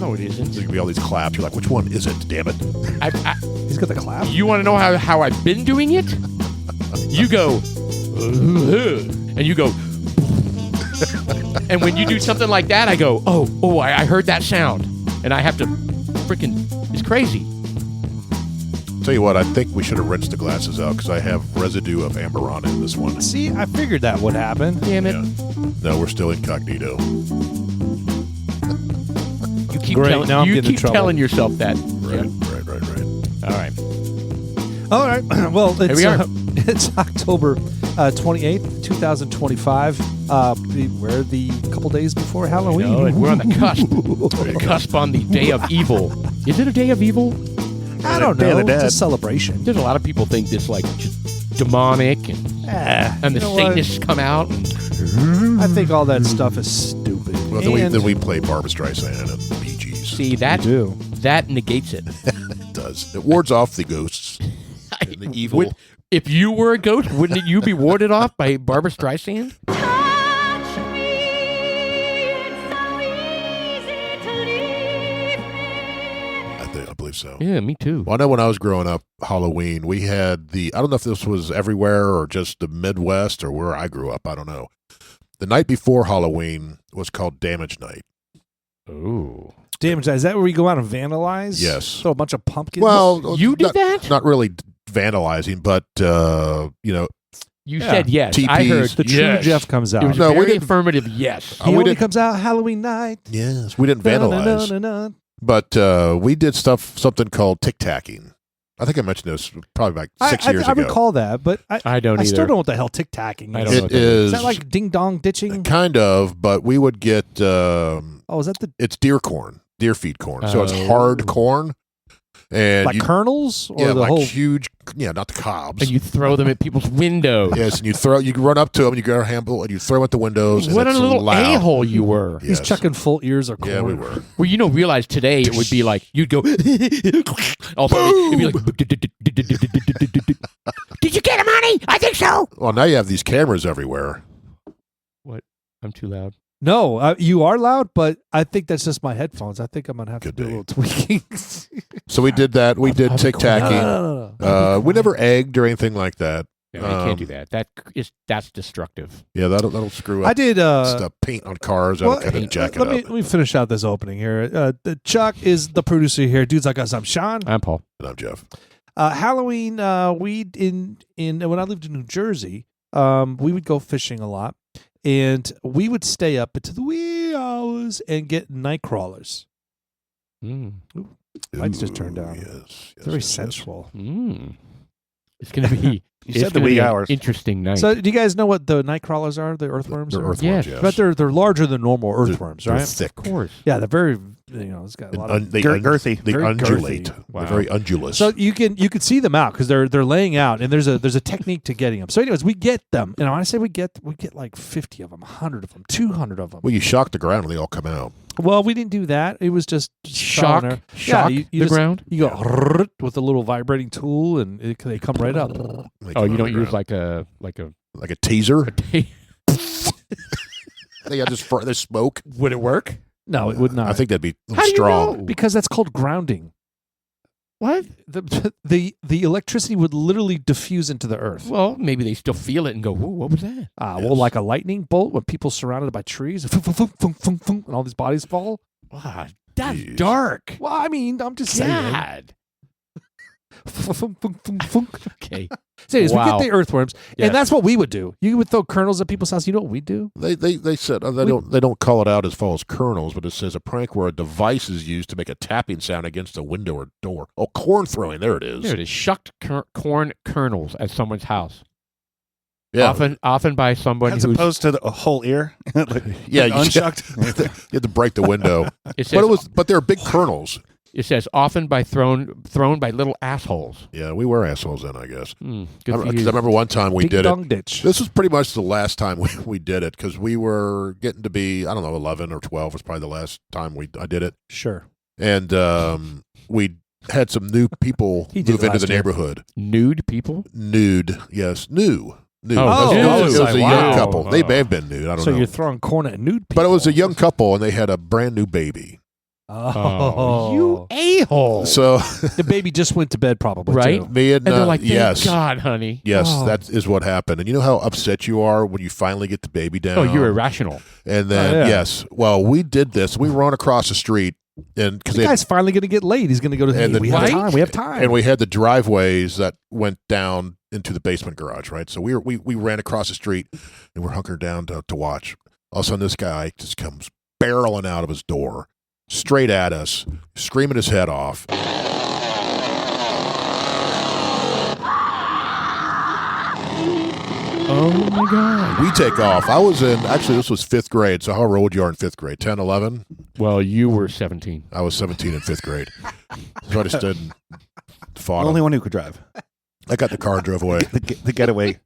No, it isn't. There's going to be all these claps. You're like, which one is it? Damn it. He's got the clap. You want to know how I've been doing it? You go, and you go, and when you do something like that, I go, I heard that sound, and I have to freaking. It's crazy. Tell you what, I think we should have rinsed the glasses out because I have residue of Amberon in this one. See, I figured that would happen. Damn it! Yeah. No, we're still incognito. You keep Great, telling now I'm you getting in keep trouble. telling yourself that. Right. All right. All right. Well, it's, Here we are. It's October 28th, 2025. We're the couple days before Halloween. No, and we're on the cusp. The cusp on the day of evil. Is it a day of evil? I don't Day of know. the It's a Dead. celebration. There's a lot of people think this like just demonic and the Satanists come out. And I think all that stuff is stupid. Well, then we play Barbra Streisand and Bee Gees. see that do. that negates it. It does. It wards off the ghosts and the evil. If you were a ghost, wouldn't you be warded off by Barbra Streisand? I believe so. Yeah, me too. Well, I know when I was growing up, Halloween, we had I don't know if this was everywhere or just the Midwest or where I grew up. I don't know. The night before Halloween was called Damage Night. Oh. Damage. Is that where we go out and vandalize? Yes. Throw a bunch of pumpkins? Well, You did that? Not really vandalizing, but, You said yes. TPs. I heard the true yes. Jeff comes out. It was No, a we very didn't- affirmative yes. He we only didn't- comes out Halloween night. yes, we didn't vandalize. Na-na-na-na-na. But we did something called Tic Tacking. I think I mentioned this probably like 6 years I ago. recall that, but I don't I either. still don't know what the hell Tic Tacking I is. don't know It what that is. Is is that like ding dong ditching? kind of, but we would get Oh, is that the it's deer corn, deer feed corn. So it's Oh. hard corn, and like kernels or yeah, the like whole? huge, not the cobs. And you throw them at people's windows. Yes, and you run up to them, and you grab a handle, and you throw them at the windows. What and a it's little loud. a-hole you were. He's Yes. chucking full ears of corn. Yeah, we were. Well, realize today it would be like, you'd go, also, it'd be like, did you get him, honey? I think so. Well, now you have these cameras everywhere. What? I'm too loud. No, you are loud, but I think that's just my headphones. I think I'm gonna have Could to do be. a little tweaking. So we did that. We did tic tacking. No. We never egged or anything like that. No, you can't do that. That's destructive. Yeah, that'll screw up. I did. Stuff, paint on cars. That'll kind of jack it let up. me finish out this opening here. Chuck is the producer here. Dudes like us. I'm Sean. I'm Paul. And I'm Jeff. Halloween. We in when I lived in New Jersey, we would go fishing a lot, and we would stay up into the wee hours and get night crawlers. Lights just turned down. Yes, Very sensual. It's going to be. You said the wee hours. Interesting night. So, do you guys know what the night crawlers are? The earthworms. They're are? earthworms, Yes. yes. But they're larger than normal earthworms, They're right? thick. of course. Yeah, they're very. It's got a lot of. Girthy. They Very undulate. girthy. Wow. They're very undulous. So you can see them out because they're laying out, and there's a technique to getting them. So, anyways, we get them. And when I say we get like 50 of them, 100 of them, 200 of them. well, you shock the ground and they all come out. Well, we didn't do that. It was just Shock yeah, the just, ground. You go with a little vibrating tool, and they come right up. They Oh, come you out don't of the use ground. like a like a teaser? They got this smoke. Would it work? No, it would not. I think that'd be How do you strong. know? because that's called grounding. What? The electricity would literally diffuse into the earth. Well, maybe they still feel it and go, "Ooh, what was that?" Well, Yes. like a lightning bolt when people surrounded by trees, and all these bodies fall. Wow, that's Jeez. dark. Well, I mean, I'm just saying. God. Okay. So anyways, we Wow. get the earthworms, Yes. and that's what we would do. You would throw kernels at people's house. You know what we do? They said they don't call it out as far as kernels, but it says a prank where a device is used to make a tapping sound against a window or door. Oh, corn throwing. There it is. There it is. Shucked corn kernels at someone's house. Yeah. Often by someone As who's. opposed to the whole ear. Yeah, Like you unshucked. you had to break the window. It says, but they're big kernels. It says often by thrown by little assholes. Yeah, we were assholes then, I guess. Good Because for I you. remember one time we Ding did dong it. ditch. This was pretty much the last time we did it because we were getting to be, I don't know, 11 or 12 was probably the last time I did it. Sure. And we had some new people He did move it into the last year. neighborhood. Nude people. Nude, yes, new. Oh, it was nude. a Wow. young couple. They may have been nude. I don't So know. you're throwing corn at nude people. But it was a young couple, and they had a brand new baby. Oh, you a-hole. So the baby just went to bed, probably. Right? Too. me and, And they're like, thank yes, God, honey. yes, Oh. that is what happened. And you know how upset you are when you finally get the baby down. Oh, you're irrational. And then Oh, yeah. yes, well, we did this. We run across the street, and because The guy's finally going to get laid. He's going to go to And the. the- We have Right? time. We have time. and we had the driveways that went down into the basement garage, right? So we ran across the street, and we're hunkered down to watch. All of a sudden, this guy just comes barreling out of his door, straight at us, screaming his head off. Oh, my God. We take off. I was this was 5th grade, so how old you are in 5th grade? 10, 11? Well, you were 17. I was 17 in 5th grade. So I just stood and The fought only him. one who could drive. I got the car and drove away. The getaway.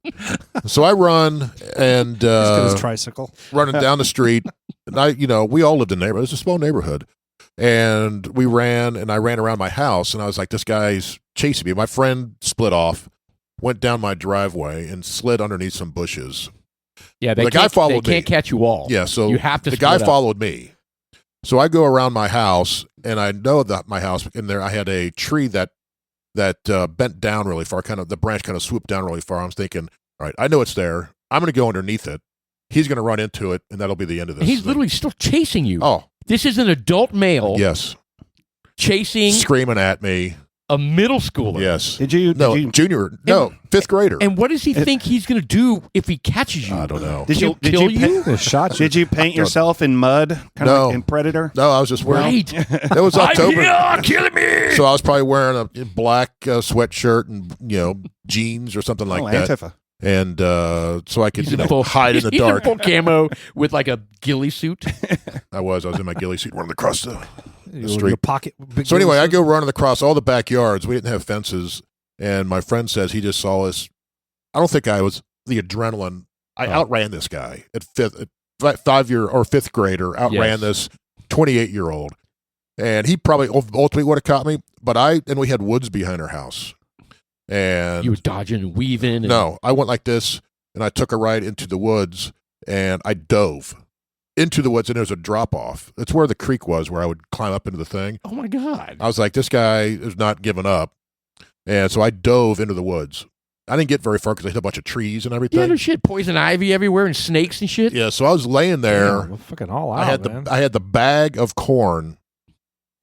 So I run and He's got his tricycle. running down the street. And we all lived in the neighborhood. It's a small neighborhood. And we ran, and I ran around my house, and I was like, this guy's chasing me. My friend split off, went down my driveway, and slid underneath some bushes. Yeah, The guy followed They can't me. catch you all. Yeah, so You have to the guy split up. followed me. So I go around my house, and I know that my house, in there I had a tree that bent down really far, the branch kind of swooped down really far. I was thinking, all right, I know it's there. I'm going to go underneath it. He's going to run into it, and that'll be the end of this. And he's literally still chasing you. Oh, This is an adult male yes. chasing Screaming at me. a middle schooler. Yes. Did you? No, Did you? junior. No, 5th grader. And what does he think he's going to do if he catches you? I don't know. Did He'll you? Did kill you? you? They shot you. Did you paint yourself in mud, kind No. of like in Predator? No, I was just wearing. Right. It was October. I'm here, killing me. So I was probably wearing a black sweatshirt and jeans or something like that, Antifa. and so I could He's in full- hide in the he's dark. in full camo with like a ghillie suit. I was in my ghillie suit running across the Your street. pocket. big So anyway, I little- go running across all the backyards. We didn't have fences, and my friend says he just saw us. I don't think I was the adrenaline. I outran this guy at 5th grader. Outran Yes. this 28-year-old, and he probably ultimately would have caught me. But we had woods behind our house, and You were dodging and weaving. And, no, I went like this, and I took a ride into the woods, and I dove into the woods, and there's a drop off. That's where the creek was, where I would climb up into the thing. Oh my God. I was like, this guy is not giving up. And so I dove into the woods. I didn't get very far because I hit a bunch of trees and Yeah, everything. there's shit, poison ivy everywhere and snakes and shit. Yeah, so I was laying there. Damn, we're fucking all out, I had man. I had the bag of corn.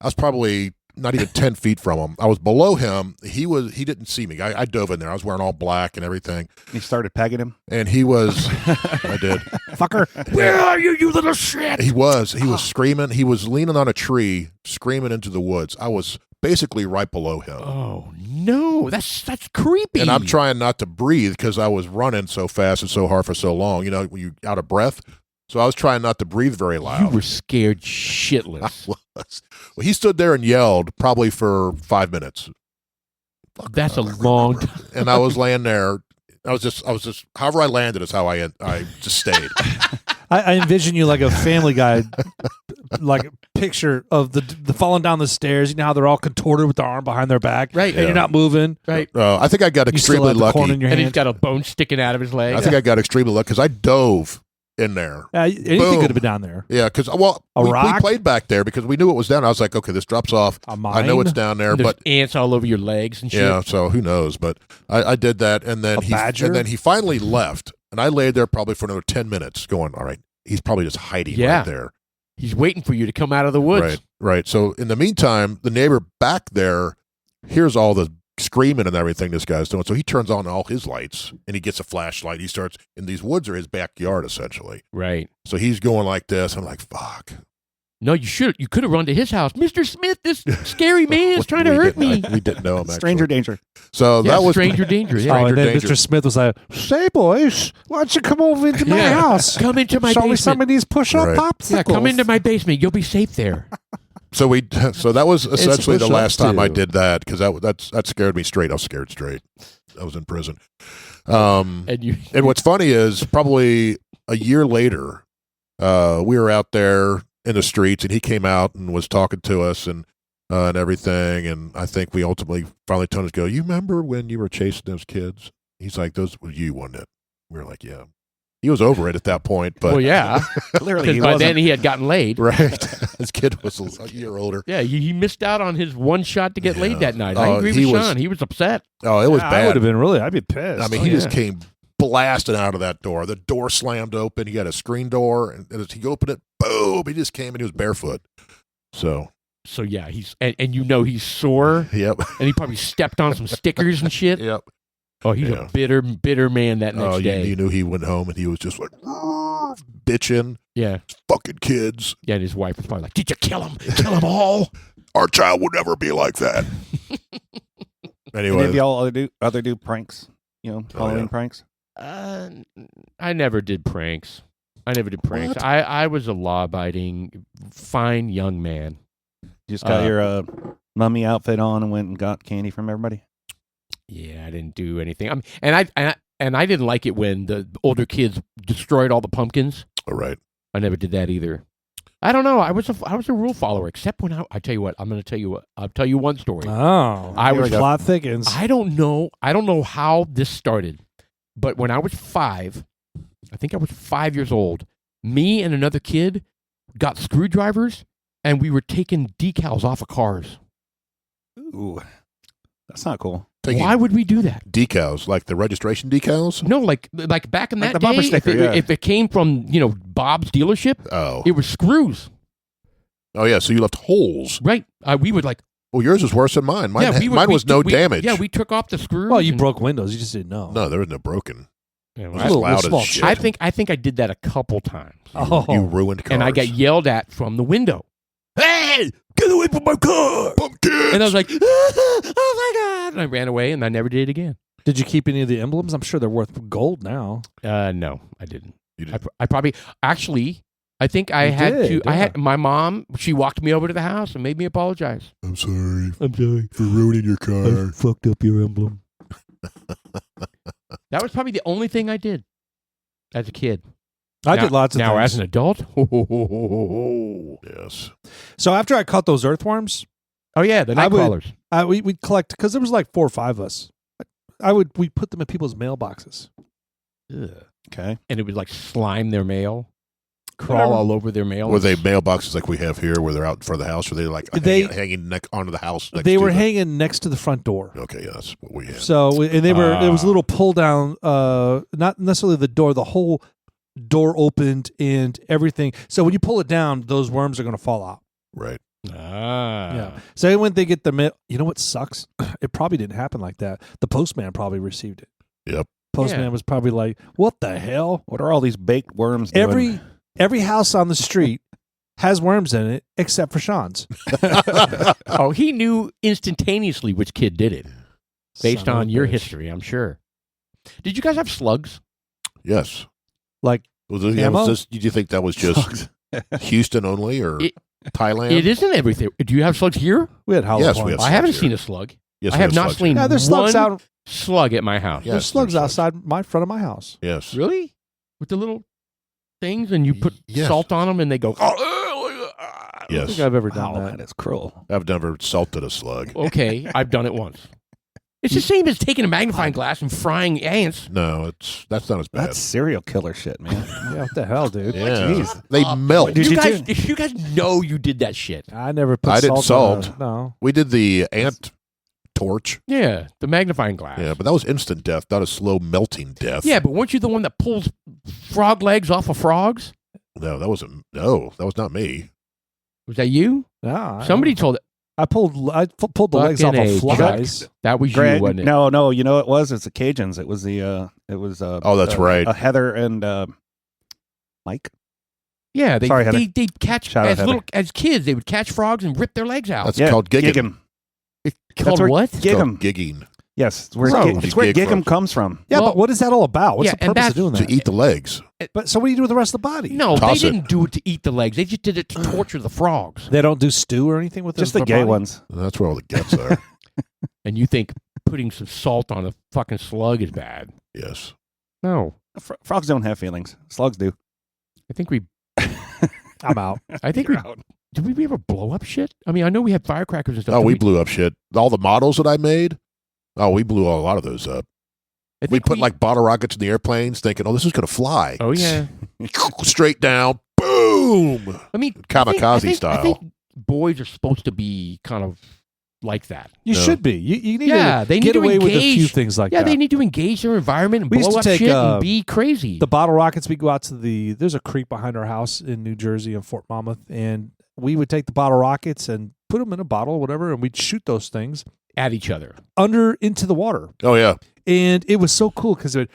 I was probably not even 10 feet from him. I was below him. He didn't see me. I dove in there. I was wearing all black and everything. You started pegging him. And he was, I did. Fucker. Where are you, you little shit? He was screaming. He was leaning on a tree, screaming into the woods. I was basically right below him. Oh no, that's creepy. And I'm trying not to breathe because I was running so fast and so hard for so long. You know, when you're out of breath. So I was trying not to breathe very loud. You were scared shitless. Well, he stood there and yelled probably for 5 minutes. That's a long time. And I was laying there. I was just, however I landed is how I just stayed. I envision you like a Family Guy, like picture of the falling down the stairs. You know how they're all contorted with their arm behind their back, Right. And you're not moving, Right. I think I got You still extremely have the corn lucky. in your And he's hand. got a bone sticking out of his leg. I think I got extremely lucky because I dove in there. Anything Boom. could have been down there. Yeah, because A we rock? played back there because we knew it was down. I was like, okay, this drops off. A I know mine? it's down there, And there's but ants all over your legs and shit. yeah. So who knows? But I did that, and then A badger? and then he finally left, and I laid there probably for another 10 minutes, going, all right, he's probably just hiding Yeah. right there. He's waiting for you to come out of the woods. Right. So in the meantime, the neighbor back there hears all the screaming and everything this guy's doing. So he turns on all his lights and he gets a flashlight. He starts, and these woods are his backyard essentially. Right. So he's going like this. I'm like, fuck. No, you could have run to his house. Mr. Smith, this scary man is trying to hurt me. We didn't know him. Actually. Stranger danger. So Yeah, that was stranger danger. Yeah. Oh, and then danger. Mr. Smith was like, "Say, boys, why don't you come over into my Yeah. house? Come into my Show me some basement. of these push-up Right. popsicles." Yeah, come into my basement. You'll be safe there. So that was essentially the push-ups, last time I too. did that because that scared me straight. I was scared straight. I was in prison. And And what's funny is probably a year later, we were out there in the streets, and he came out and was talking to us and everything. And I think we ultimately finally told us, "Go, you remember when you were chasing those kids?" He's like, "Those were you, wasn't it?" We were like, "Yeah." He was over it at that point, but Well, yeah. Clearly, Because he by wasn't. then he had gotten laid. right, his kid was a year older. Yeah, he missed out on his one shot to get laid that night. I Oh, agree he with was- Sean. He was upset. Oh, it was I bad. would have been really. I'd be pissed. I mean, Oh, he just yeah. came blasting out of that door. The door slammed open. He had a screen door, and as he opened it, boom! He just came and he was barefoot. So, So yeah, he's and you know he's sore, yep, and he probably stepped on some stickers and shit. yep. Oh, he's Yeah. a bitter man that next Oh, day. you knew he went home and he was just like bitching, Yeah, fucking kids. yeah. And his wife was probably like, "Did you kill him? Kill them all?" Our child would never be like that. Any Anyway, of y'all other do pranks? Halloween yeah. pranks? I never did pranks. What? I was a law-abiding, fine young man. You just got your mummy outfit on and went and got candy from everybody? Yeah, I didn't do anything. And I didn't like it when the older kids destroyed all the pumpkins. all right. I never did that either. I don't know. I was a rule follower, except when I tell you what. I'll tell you one story. Oh, I was- plot thickens. I don't know how this started, but when I was 5, I think I was 5 years old, me and another kid got screwdrivers and we were taking decals off of cars. Ooh, that's not cool. Taking Why would we do that? decals, like the registration decals? No, like back in Like that the bumper day, sticker, if yeah. if it came from Bob's dealership, Oh. it was screws, Oh, yeah, so you left holes. right? We would like, Well, yours is worse than mine. Mine, yeah, mine was no damage. Yeah, we took off the screws. well, you and- broke windows. You just didn't know. No, there was no broken. Yeah, It well, was little- loud small as shit. I think I did that a couple times, Oh, You ruined cars. and I got yelled at from the window. Hey, get away from my car! Pumpkins! And I was like, oh my God. And I ran away and I never did it again. did you keep any of the emblems? I'm sure they're worth gold now. No, I didn't. You didn't. I probably, actually, I think I You had did, to, I yeah. had, my mom, she walked me over to the house and made me apologize. I'm sorry I'm sorry. for ruining your car. Fucked up your emblem. That was probably the only thing I did as a kid. I did lots of now things. as an adult. Yes. So after I caught those earthworms, Oh yeah, the I night would- crawlers. we'd collect because there was like 4 or 5 of us. We'd put them in people's mailboxes. Okay. And it would like slime their mail, crawl Whatever. all over their mail. Were they mailboxes like we have here, where they're out in front of the house, or they like They- hanging onto the house? Next They to were the- hanging next to the front door. Okay, yeah, that's what we had. So and they were. It was a Ah. little pull down. Not necessarily the door. The whole door opened and everything. So when you pull it down, those worms are going to fall out. Right. Yeah. So when they get the mail, you know what sucks? It probably didn't happen like that. The postman probably received it. Yep. Postman Yeah. was probably like, "What the hell?" What are all these baked worms doing? Every house on the street has worms in it except for Sean's. Oh, he knew instantaneously which kid did it based Son of on a your bitch. history, I'm sure. Did you guys have slugs? Yes. Like Was this, Ammo? did you think that was just Houston only, or It- Thailand? It isn't everything. Do you have slugs here? we had hollow Yes, we points. have I haven't slugs seen here. a slug. Yes, I we have not slugs seen Yeah, there's slugs one out. slug at my house. Yes, There's slugs there's outside my front of my house. Yes. Really? With the little things, and you put Yes. salt on them, and they go. I don't Yes. think I've ever done Wow, that. that is cruel. I've never salted a slug. Okay, I've done it once. It's the same as taking a magnifying glass and frying ants. No, that's not as bad. That's serial killer shit, man. Yeah, what the hell, dude? yeah. Jeez. They melt. Did You guys know you did that shit. I never put I didn't salt. in salt. no. We did the ant torch. Yeah, the magnifying glass. Yeah, but that was instant death, not a slow melting death. Yeah, but weren't you the one that pulls frog legs off of frogs? No, that wasn't. No, that was not me. Was that you? No, I Somebody don't- told it. I pulled the legs off Fucking of A, flies. That was Greg, you, wasn't it? no, you know what it was? It's the Cajuns. It was Oh, that's right. Heather and Mike. Yeah, Sorry, Heather. they catch Shout out, as kids. They would catch frogs and rip their legs out. That's Yeah, called gigging. Giggum. It's That's called where what? It's called Giggum. gigging. Yes, it's where, Gross. it's where Gig Giggum from- comes from. Yeah, Well- but what is that all about? What's Yeah, the and purpose of doing To that? eat the legs. But so what do you do with the rest of the body? No, Toss they it. didn't do it to eat the legs. They just did it to torture the frogs. They don't do stew or anything with Just the their gay body? ones. That's where all the guts are. And you think putting some salt on a fucking slug is bad? Yes. No, Frogs don't have feelings. Slugs do. I think we. I'm out. I think we. Did we ever blow up shit? I mean, I know we had firecrackers and stuff. Oh, Did we blew up shit. All the models that I made. Oh, we blew a lot of those up. think We put like bottle rockets in the airplanes, thinking, "Oh, this is going to fly." Oh yeah. Straight down, boom. I mean, Kamikaze style. I think boys are supposed to be kind of like that. You No. should be. You need Yeah, to they need get to away with a few engage. things like Yeah, that. they need to engage their environment and We used blow to up take, shit and be crazy. The bottle rockets, we go out to there's a creek behind our house in New Jersey in Fort Monmouth, and we would take the bottle rockets and put them in a bottle or whatever, and we'd shoot those things at each other. into the water. Oh yeah, And it was so cool because it'd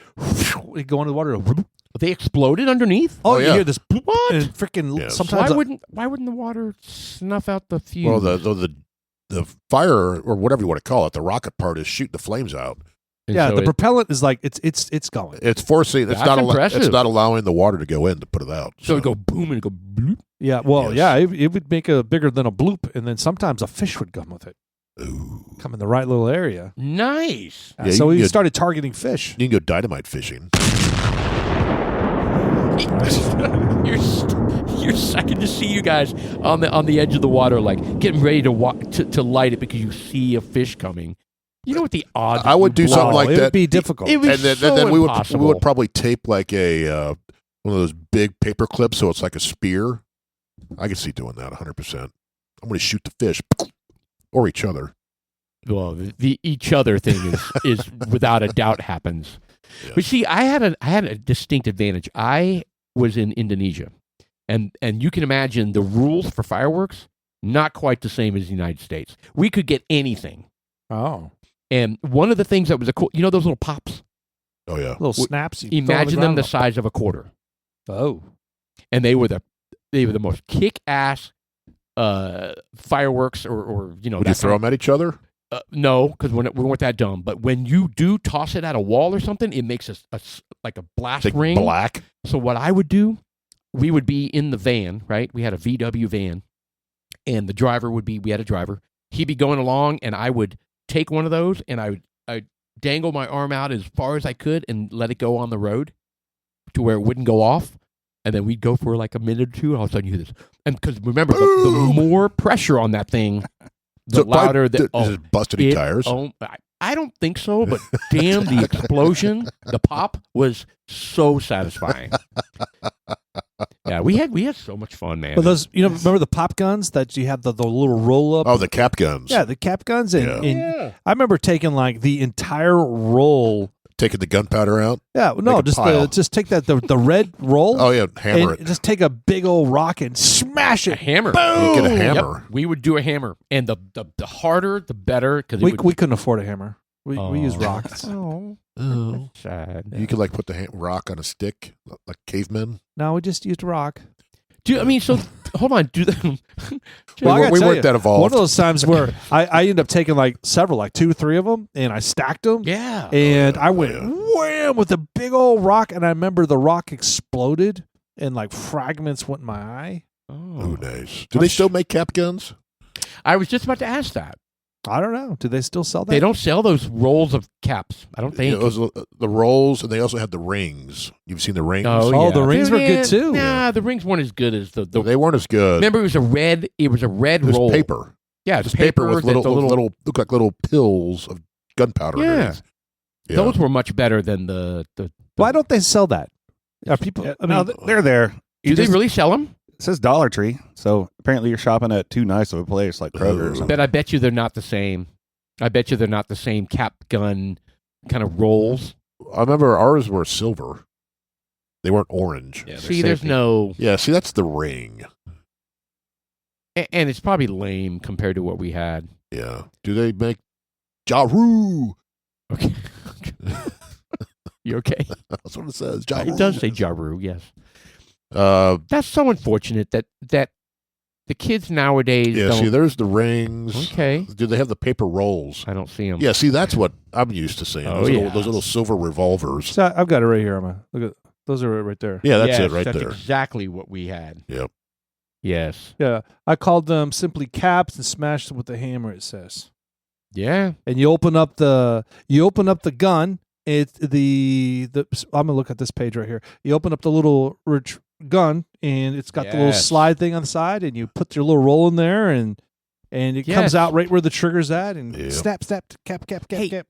go into the water. They exploded underneath. Oh, Oh, you yeah. hear this bloop, What? and freaking Yes. sometimes Why wouldn't the water snuff out the fumes? well the fire or whatever you want to call it, the rocket part is shooting the flames out. And yeah, so the it- propellant is like it's going. It's forcing. It's That's not. impressive. It's not allowing the water to go in to put it out. so it go boom and it go bloop. Yeah, well, Yes. it would make a bigger than a bloop, and then sometimes a fish would come with it, Ooh. come in the right little area. Nice. Yeah, So you we can get- started targeting fish. You can go dynamite fishing. You're second to see you guys on the edge of the water, like getting ready to light it because you see a fish coming. You know what the odds? I would do something like it that. would be difficult. It was And then, so then we impossible. would probably tape like a one of those big paper clips, so it's like a spear. I can see doing that 100%. I'm going to shoot the fish or each other. Well, the each other thing is without a doubt happens. Yeah. But see, I had a distinct advantage. I was in Indonesia, and you can imagine the rules for fireworks not quite the same as the United States. We could get anything, Oh, and one of the things that was those little pops. Oh yeah. little snaps. you throw on Imagine them the ground. size of a quarter, Oh, and they were the most kick-ass fireworks, or Would you that throw kind them at each other? no, because we weren't that dumb. But when you do toss it at a wall or something, it makes like a blast Like ring. black. So what I would do, we would be in the van, right? We had a VW van, and the driver we had a driver. He'd be going along, and I would take one of those, and I would dangle my arm out as far as I could and let it go on the road to where it wouldn't go off. And then we'd go for like a minute or two, and all of a sudden you hear this. And because remember, the more pressure on that thing, the louder the Is it busted any tires? Oh, I don't think so, but damn, the explosion, the pop was so satisfying. Yeah, we had so much fun, man. but those remember the pop guns that you have the little roll up. Oh, the cap guns. Yeah, the cap guns, and Yeah. I remember taking like the entire roll. Taking the gunpowder out. Yeah, no, a just pile. just take the red roll. Oh yeah, hammer and it. just take a big old rock and smash a it. hammer. Boom! You get a Yep, hammer. we would do a hammer, and the harder, the better. Because We couldn't afford a hammer. We use Oh. rocks. Oh, Oh. sad. You could like put the rock on a stick, like cavemen. No, we just used a rock. I mean, so hold on. Do the Well, I gotta we tell weren't you, that evolved. One of those times where I ended up taking like several, like 2 or 3 of them, and I stacked them. yeah. And I Oh, went wham with a big old rock, and I remember the rock exploded, and like fragments went in my eye. Oh, nice. Do they still make cap guns? I was just about to ask that. I don't know. Do they still sell that? They don't sell those rolls of caps. I don't You think. know, those, the rolls, and they also had the rings. You've seen the rings? Oh, the rings were good, too. Nah, the rings weren't as good as the. They weren't as good. Remember, it was a red. It was a red it was roll. paper. Yeah, It it was was paper with that the little look like little pills of gunpowder. Yeah. underneath. Yeah. Those were much better than the. Why don't they sell that? Are people? Yeah, I mean, no, they're there. Do they really sell them? It says Dollar Tree, so apparently you're shopping at too nice of a place like Kroger or Oh. something. But I bet you they're not the same. I bet you they're not the same cap gun kind of rolls. I remember ours were silver. They weren't orange. Yeah, they're See, there's safety. no, Yeah, see, that's the ring. and it's probably lame compared to what we had. Yeah. Do they make Jaru? Okay, you okay? That's what it says. Jaru. It does say Jaru. Yes, that's so unfortunate that the kids nowadays Yeah, don't. see, there's the rings. Okay, Do they have the paper rolls? I don't see them. Yeah, see, that's what I'm used to seeing. Oh, Those, yeah. those little silver revolvers. so I've got it right here. Look at those are right there. Yeah, that's Yes, it right that's there. exactly what we had. Yep. Yes. Yeah, I called them simply caps and smashed them with the hammer. It says, Yeah. and you open up the gun. It's the I'm gonna look at this page right here. You open up the little gun, and it's got the little Yes. slide thing on the side, and you put your little roll in there, and and it Yes. comes out right where the trigger's at, and Yeah. snap, cap. Hey.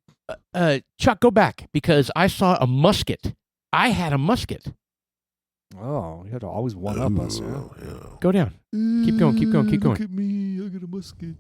Chuck, go back because I saw a musket. I had a musket. Oh, you had to always one up us. Yeah. Yeah. Go down. Keep going. Look at me, I got a musket.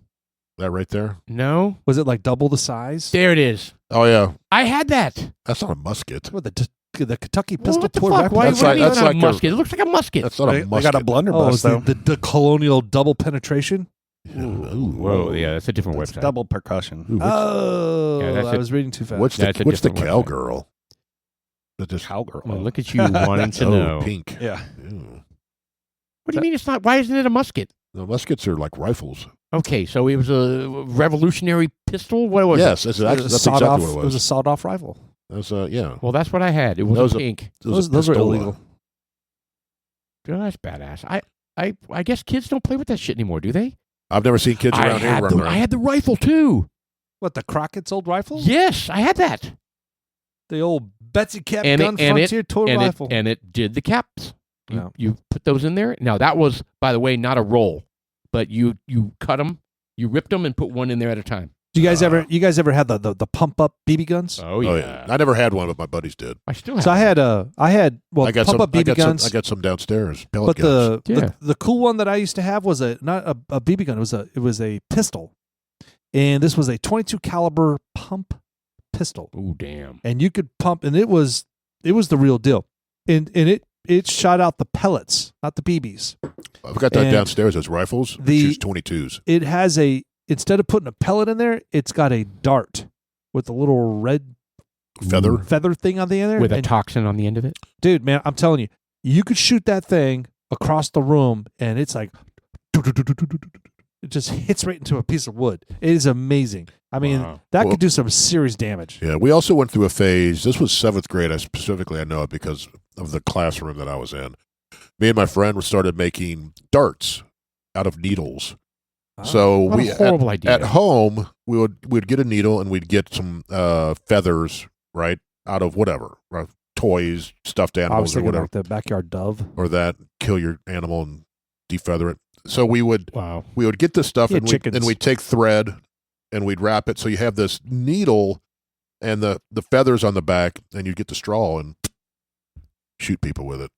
That right there? No. Was it like double the size? There it is. Oh, yeah. I had that. That's not a musket. What, the Kentucky Well, pistol? what the tour fuck? weapon? Why That's would like- it be that's not like a a- musket? It looks like a musket. That's not They a musket. got a blunderbuss, Oh, though. it's the colonial double penetration. Ooh. Whoa, yeah, that's a different It's website. double percussion. Ooh, Oh, Yeah, that's I a- was reading too fast. What's That's the a what's the different website. cowgirl? That just Cowgirl. Well, look at you wanting to oh, know. pink. Yeah. Ew. What do you mean it's not? Why isn't it a musket? The muskets are like rifles. Okay, so it was a revolutionary pistol? What was Yes, it? that's, It actually, was that's a sawed exactly off. what It was a sawed-off rifle. That's yeah. Well, that's what I had. It was Those are- pink. It was a Those are pistola. illegal. Oh, that's badass. I guess kids don't play with that shit anymore, do they? I've never seen kids around here running around. I had the rifle too. What, the Crockett's old rifle? Yes, I had that. The old Betsy Cap And it- gun and it- frontier tour And rifle. it did the caps. Yeah. You put those in there. Now that was, by the way, not a roll, but you cut them, you ripped them, and put one in there at a time. Do you guys ever had the pump up BB guns? Oh Oh, yeah. I never had one, but my buddies did. I still have. So I had I got pump some. up BB guns. I got some downstairs. Pellet But guns. Yeah. the cool one that I used to have was not a BB gun. It was a pistol, and this was a 22 caliber pump pistol, Oh damn. and you could pump, and it was the real deal, and it shot out the pellets, not the BBs. I've got that and downstairs as rifles. the- Shoots 22s. It has instead of putting a pellet in there, it's got a dart with a little red Feather. thing on the end there. With a and toxin on the end of it. dude, man, I'm telling you, you could shoot that thing across the room, and it's like it just hits right into a piece of wood. It is amazing. I mean, Wow. that Well- could do some serious damage. Yeah, we also went through a phase. This was 7th grade. I know it because of the classroom that I was in. Me and my friend started making darts out of needles. So What we a horrible idea. at home we'd get a needle and we'd get some feathers right out of whatever, right? Toys, stuffed I was animals, or thinking whatever, like the backyard dove. or that kill your animal and defeather it. So we would Wow. get this stuff Yeah, and chickens. we'd take thread and we'd wrap it so you have this needle and the feathers on the back, and you get the straw and shoot people with it.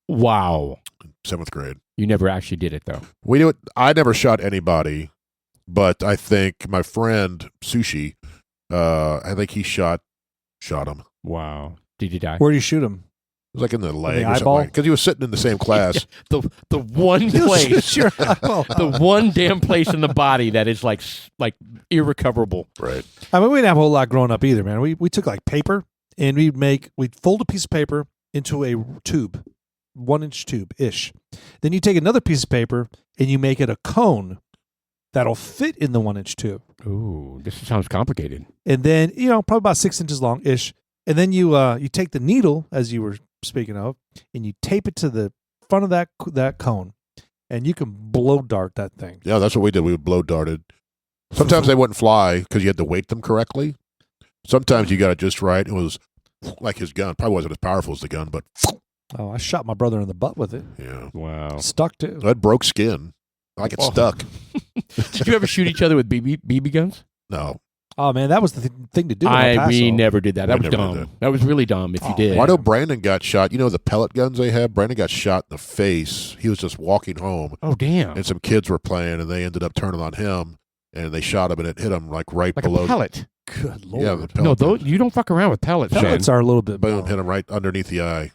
Wow. 7th grade. You never actually did it though. We do it. I never shot anybody, but I think my friend Sushi, I think he shot him. Wow. Did you die? Where do you shoot them? It was like in the leg or eyeball? something, because he was sitting in the same class. The one place, Shoot your eyeball. the one damn place in the body that is like irrecoverable. Right. I mean, we didn't have a whole lot growing up either, man. We took like paper, and we'd fold a piece of paper into a tube, 1-inch tube ish. Then you take another piece of paper and you make it a cone that'll fit in the 1-inch tube. Ooh, this sounds complicated. And then, probably about 6 inches long ish. And then you take the needle, as you were speaking of, and you tape it to the front of that cone, and you can blow dart that thing. Yeah, that's what we did. We would blow darted. Sometimes they wouldn't fly because you had to weight them correctly. Sometimes you got it just right. It was like his gun. Probably wasn't as powerful as the gun, but Oh, I shot my brother in the butt with it. yeah, Wow. Stuck too. that broke skin. Like it Oh. stuck. Did you ever shoot each other with BB guns? No. Oh man, that was the thing to do. in El We Paso. never did that. That We was never did dumb. that. That was really dumb if you Oh, did. Well, I know Brandon got shot. You know the pellet guns they have? Brandon got shot in the face. He was just walking home, Oh, damn. and some kids were playing, and they ended up turning on him, and they shot him, and it hit him like right Like below. a pellet. Good lord. Yeah, the pellet. No, gun. you don't fuck around with pellets, Pellets man. are a little bit. Boom, hit him right underneath the eye.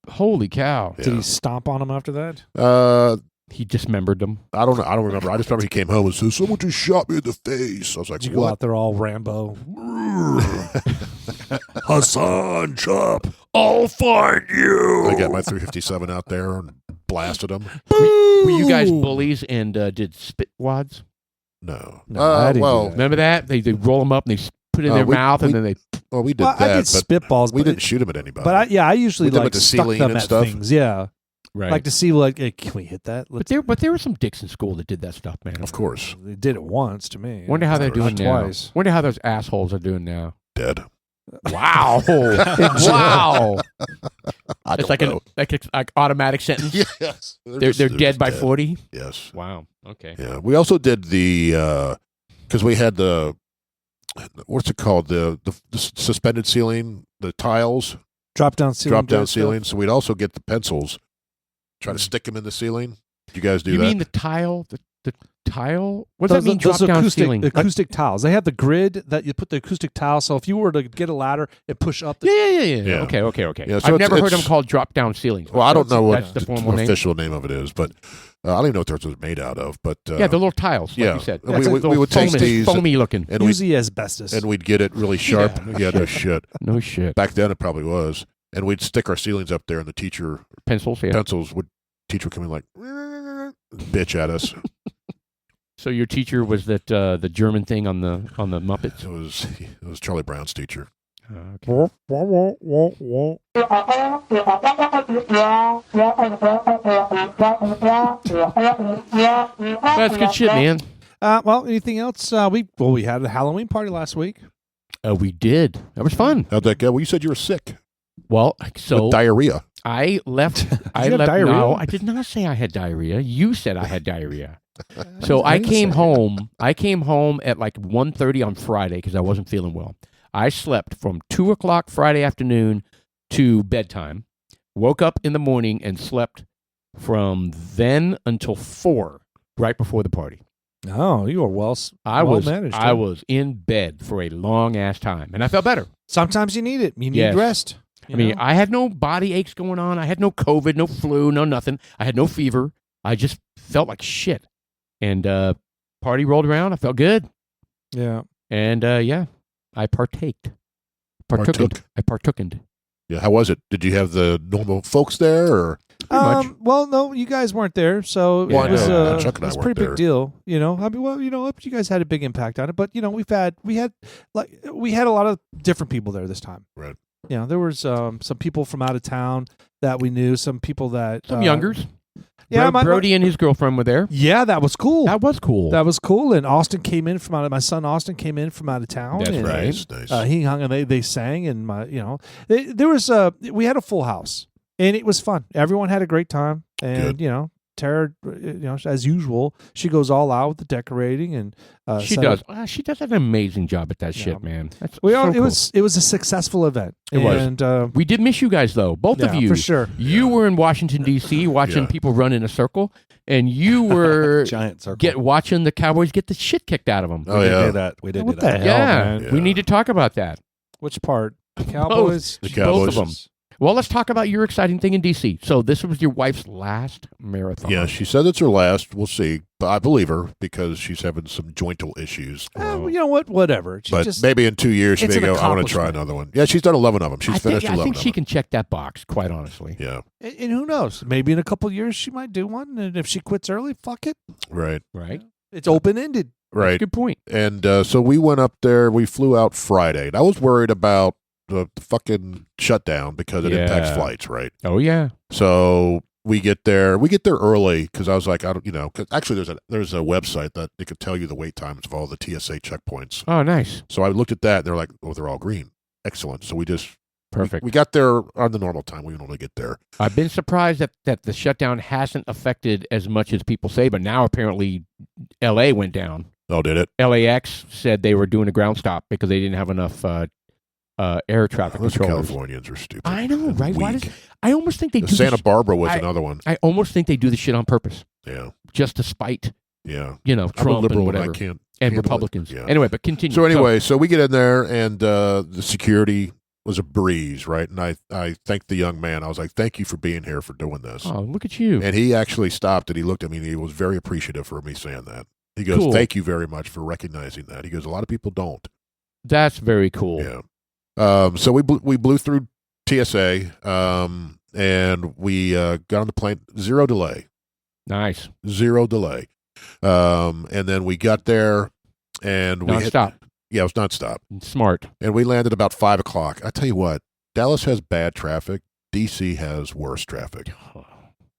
Holy cow. Did he stomp on him after that? He dismembered them. I don't know. I don't remember. I just remember he came home and said, "Someone just shot me in the face." I was like, Did you go "What?" out there all Rambo? Hassan, chop! I'll find you. I got my 357 out there and blasted him. Were you guys bullies and did spit wads? No. No, I didn't do well, that. Remember that? They roll them up and they put it in their we- mouth and we- then they. well, we did Well, that, I did but spitballs, we but didn't shoot him at anybody. But I usually We did like with the stuck ceiling them and at stuff. things. Yeah, Right. like to see like, hey, can we hit that? but there were some dicks in school that did that stuff, man. of course, They did it once to me. Wonder how they're Not doing now. twice. Wonder how those assholes are doing now. dead. Wow. Wow. I It's don't know. like automatic sentence. Yes. They're dead by 40. Yes. Wow. Okay. Yeah. We also did the because we had the what's it called the suspended ceiling, the tiles, Drop down ceiling. ceiling. So we'd also get the pencils, try to stick them in the ceiling. Did you guys do You that? mean the tile? The tile? What does that mean? Those Drop down acoustic, ceiling? acoustic tiles. They have the grid that you put the acoustic tile. So if you were to get a ladder and push up, Yeah. Yeah. Okay. Yeah, so I've never heard them it's- called drop down ceilings. Well, I don't know what That's the formal name. official name of it is, but I don't even know what they're made out of. But Yeah, the little tiles, like yeah. you said. We- It's we- like we would take foamy, these foamy looking. and we usually asbestos. and we'd get it really sharp. Yeah, No shit. No shit. Back then, it probably was. And we'd stick our ceilings up there, and the Pencils, yeah. pencils teacher would come in like bitch at us. So your teacher was that the German thing on the Muppets? It was Charlie Brown's teacher. Okay. That's good shit, man. Well, anything else? We had a Halloween party last week. We did. That was fun. How'd that go? Well, you said you were sick Well, so with diarrhea. I left. I have left. diarrhea? No, I did not say I had diarrhea. You said I had diarrhea. So I didn't came say home. I came home at like 1:30 on Friday because I wasn't feeling well. I slept from 2:00 Friday afternoon to bedtime. Woke up in the morning and slept from then until 4, right before the party. Oh, you were well managed. I was in bed for a long ass time, and I felt better. Sometimes you need it. You need Yes. rest. I mean, I had no body aches going on. I had no COVID, no flu, no nothing. I had no fever. I just felt like shit. And party rolled around. I felt good. Yeah. And yeah, I partaked. Partook. I partookened. Yeah, how was it? Did you have the normal folks there, or much. Well, no, you guys weren't there, so Well, I it was know. Chuck and I it was a weren't pretty there. big deal. You know, I mean, well, you guys had a big impact on it, but we had a lot of different people there this time. Right. You know, there was some people from out of town that we knew, some people that Some youngers. Yeah, Brody and his girlfriend were there. Yeah, that was cool. That was cool. That was cool. And Austin came in from my son Austin came in from out of town. That's and, right. Nice. He hung and they sang, and there was we had a full house, and it was fun. Everyone had a great time, and Good. Tara, as usual, she goes all out with the decorating, and she set does. up- She does an amazing job at that shit, man. That's We so all, cool. it was a successful event. It was. And We did miss you guys though, both of yeah, you. for sure. You were in Washington D.C. watching Yeah. people run in a circle, and you were Giant circle. watching the Cowboys get the shit kicked out of them. Oh We did yeah, do that. We did What do the that. hell? Yeah, man. we Yeah. need to talk about that. Which part? The Cowboys. the Both Cowboys. of them. Well, let's talk about your exciting thing in D.C. So this was your wife's last marathon. Yeah, she said it's her last. We'll see, but I believe her because she's having some jointal issues. You know what? Whatever. She But just maybe in 2 years she it's may an go, I want to try accomplishment. another one. Yeah, she's done 11 of them. She's finished I 11 think of she them. can check that box, quite honestly. Yeah, and who knows? Maybe in a couple of years she might do one, and if she quits early, fuck it. right, Right? It's open ended. right. Good point. And so we went up there. We flew out Friday. And I was worried about the fucking shutdown because it impacts Yeah. flights, right? Oh, yeah. So we get there early because I was like, I don't, cause actually there's a website that it could tell you the wait times of all the TSA checkpoints. Oh, nice. So I looked at that. And they're like, oh, they're all green. Excellent. So we just Perfect. We got there on the normal time. We normally get there. I've been surprised that the shutdown hasn't affected as much as people say, but now apparently L.A. went down. Oh, did it? LAX said they were doing a ground stop because they didn't have enough air traffic Those controllers. Californians are stupid. I know, and right? Why weak. does I almost think they do Santa this, Barbara was I- another one. I almost think they do the shit on purpose, Yeah, just to spite yeah. Trump I'm a liberal and and whatever, I can't. and handle it. Republicans. Yeah. Anyway, but continue. So anyway, so we get in there and the security was a breeze, right? And I thanked the young man. I was like, "Thank you for being here for doing this." oh, look at you. And he actually stopped and he looked at me and he was very appreciative for me saying that. He goes, Cool. "Thank you very much for recognizing that." He goes, "A lot of people don't." That's very cool. Yeah. So we blew through TSA and we got on the plane. Zero delay. Nice. And then we got there and we Non-stop. Yeah, it was nonstop. Smart. And we landed about 5:00. I tell you what, Dallas has bad traffic. DC has worse traffic.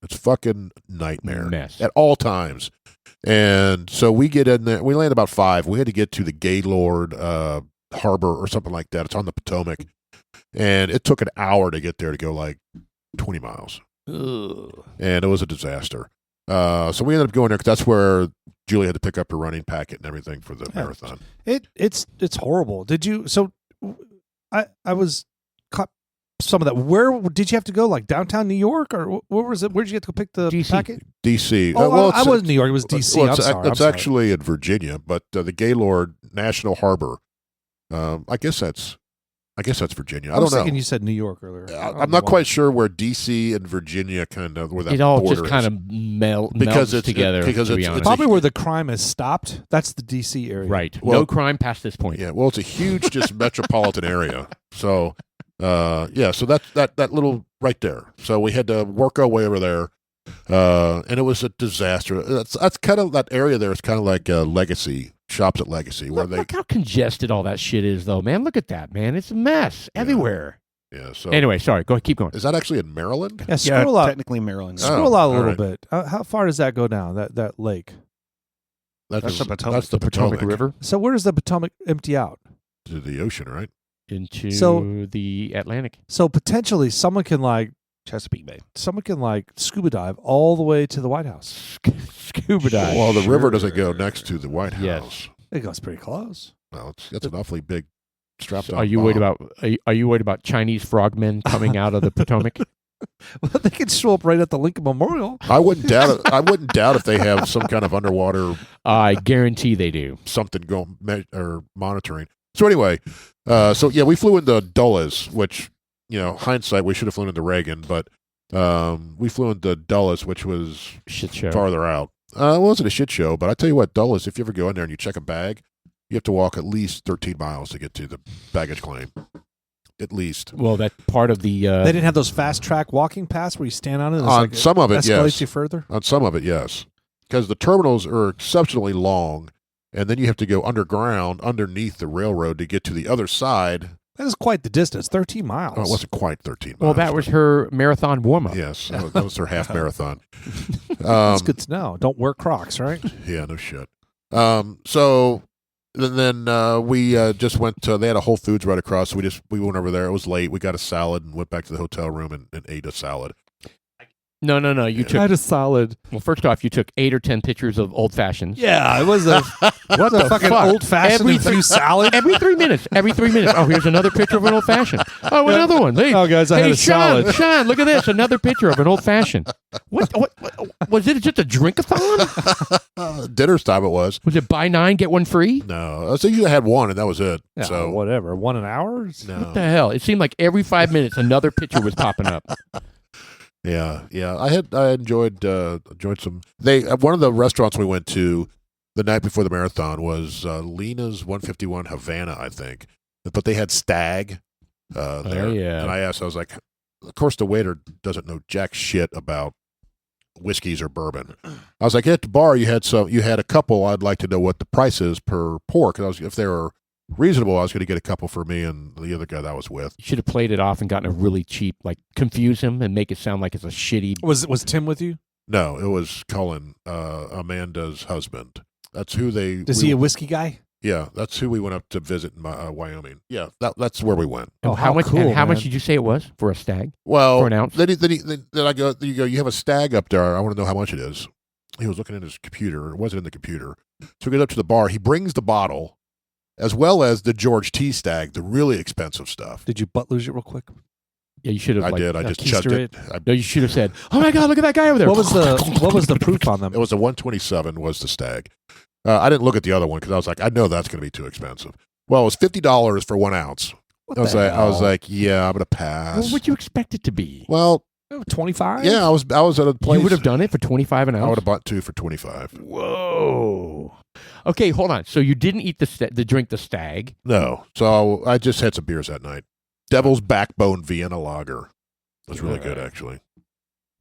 It's fucking nightmare Mess. at all times. And so we get in there. We land about 5. We had to get to the Gaylord Harbor or something like that. It's on the Potomac, and it took an hour to get there to go like 20 miles, and it was a disaster. So we ended up going there because that's where Julie had to pick up her running packet and everything for the marathon. It's horrible. Did you? So I was caught some of that. Where did you have to go? Like downtown New York, or where was it? Where did you have to go pick the packet? D.C. Oh, I was in New York. It was D.C. Well, I'm sorry. It's actually in Virginia, but the Gaylord National Harbor. I guess that's Virginia. I was don't know. thinking you said New York earlier. I'm not quite sure where D.C. and Virginia kind of where that It all border just is. kind of melts together. because to be it's honest. Probably where the crime has stopped. That's the D.C. area. Right. Well- no crime past this point. Yeah, well, it's a huge just metropolitan area. So, so that little right there. So we had to work our way over there, and it was a disaster. That's kind of that area there is kind of like Legacy shops at Legacy, where Look how congested all that shit is, though, man. Look at that, man. It's a mess everywhere. yeah. So Anyway, sorry. Keep going. is that actually in Maryland? Yeah, Yeah, scroll out. technically Maryland. Scroll out a all little right. bit. How far does that go down? That lake. That's the Potomac. That's the Potomac River So where does the Potomac empty out? to the ocean, right? into So- the Atlantic. So potentially someone can Chesapeake Bay. scuba dive all the way to the White House. Scuba dive. Well, the river doesn't go next to the White House. Yes. It goes pretty close. No, that's an awfully big strapped So on. are you worried about Chinese frogmen coming out of the Potomac? Well, they could show up right at the Lincoln Memorial. I wouldn't doubt it. I wouldn't doubt if they have some kind of underwater I guarantee they do. something going or monitoring. So anyway, we flew into Dulles, which hindsight we should have flown into Reagan, but we flew into Dulles, which was Shit show. farther out. It wasn't a shit show, but I tell you what, Dulles, if you ever go in there and you check a bag, you have to walk at least 13 miles to get to the baggage claim. At least. Well, that part of the They didn't have those fast track walking paths where you stand on it. And On some of it, escalates yes. you further. On some of it, yes. Because the terminals are exceptionally long, and then you have to go underground, underneath the railroad to get to the other side. That is quite the distance. 13 miles. Oh, it wasn't quite 13 miles. well, that was her marathon warm up. Yes, that was her half marathon. That's good to know. Don't wear Crocs, right? Yeah, no shit. So then we just went to, they had a Whole Foods right across, so we went over there. It was late. We got a salad and went back to the hotel room and ate a salad. No. You took. Had a solid. Well, first off, you took 8 or 10 pictures of old fashions. Yeah, it was a What the fucking fuck? old fashioned infused salad. Every 3 minutes. Oh, here's another picture of an old fashioned. Oh, another one. Hey, Oh, guys, I had a Sean, salad. Sean, look at this. Another picture of an old fashioned. What was it? Just a drink-a-thon? Dinner's time it was. Was it buy 9 get 1 free? No, so you had one, and that was it. Yeah, So whatever. 1 an hour. no. What the hell? It seemed like every 5 minutes another picture was popping up. Yeah. I enjoyed some. One of the restaurants we went to the night before the marathon was Lena's 151 Havana, I think. But they had Stag there. yeah. And I was like, of course the waiter doesn't know jack shit about whiskeys or bourbon. I was like, at the bar you had a couple. I'd like to know what the price is per pour. Because if they were reasonable, I was going to get a couple for me and the other guy that I was with. You should have played it off and gotten a really cheap, confuse him and make it sound like it's a shitty. Was Tim with you? No, it was Cullen, Amanda's husband. That's who they. Is he a whiskey guy? Yeah, that's who we went up to visit in Wyoming. Yeah, that's where we went. Oh, how how much? cool, and how much man. did you say it was for a stag? Well, For an ounce? Then I go. Then you go. You have a Stag up there. I want to know how much it is. He was looking at his computer. It wasn't in the computer. So he goes up to the bar. He brings the bottle, as well as the George T. Stag, the really expensive stuff. Did you butt lose it real quick? Yeah, you should have. I did. I just keister chugged it. No, you should have said, "Oh my God, look at that guy over there." What was the proof on them? It was a 127 was the Stag. I didn't look at the other one because I was like, I know that's going to be too expensive. Well, it was $50 for 1 ounce. What I was the like, hell? yeah, I'm going to pass. What would you expect it to be? Well, 25? yeah, I was at a place. You would have done it for 25 an I ounce. would have bought 2 for 25. Whoa. Okay, hold on. So you didn't eat the drink the stag. No, so I just had some beers that night. Devil's Backbone Vienna Lager. It was really good, actually.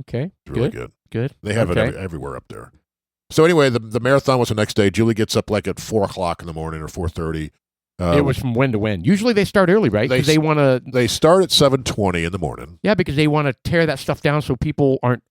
Okay, It was really good. good. Good. They have Okay. it everywhere up there. So anyway, the marathon was the next day. Julie gets up like at 4:00 in the morning or 4:30. It was from when to when. Usually they start early, right? Because They they want to. They start at 7:20 in the morning. Yeah, because they want to tear that stuff down so people aren't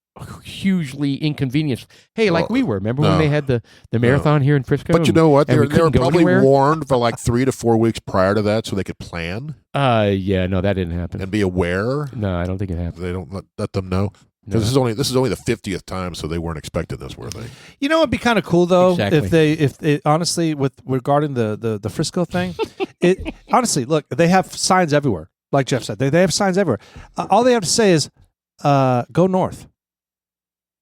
hugely inconvenienced. Hey, like Well, we were. Remember no. when they had the marathon here in Frisco? But you know what? and They we were couldn't go probably anywhere? warned for like 3 to 4 weeks prior to that so they could plan Yeah, no, that didn't happen. and be aware. No, I don't think it happened. They don't let them know. No. Because this is only the 50th time, so they weren't expecting this, were they? You know, it'd be kind of cool though Exactly. if they honestly with regarding the Frisco thing. It honestly, look, they have signs everywhere. Like Jeff said, they have signs everywhere. All they have to say is, "Go north."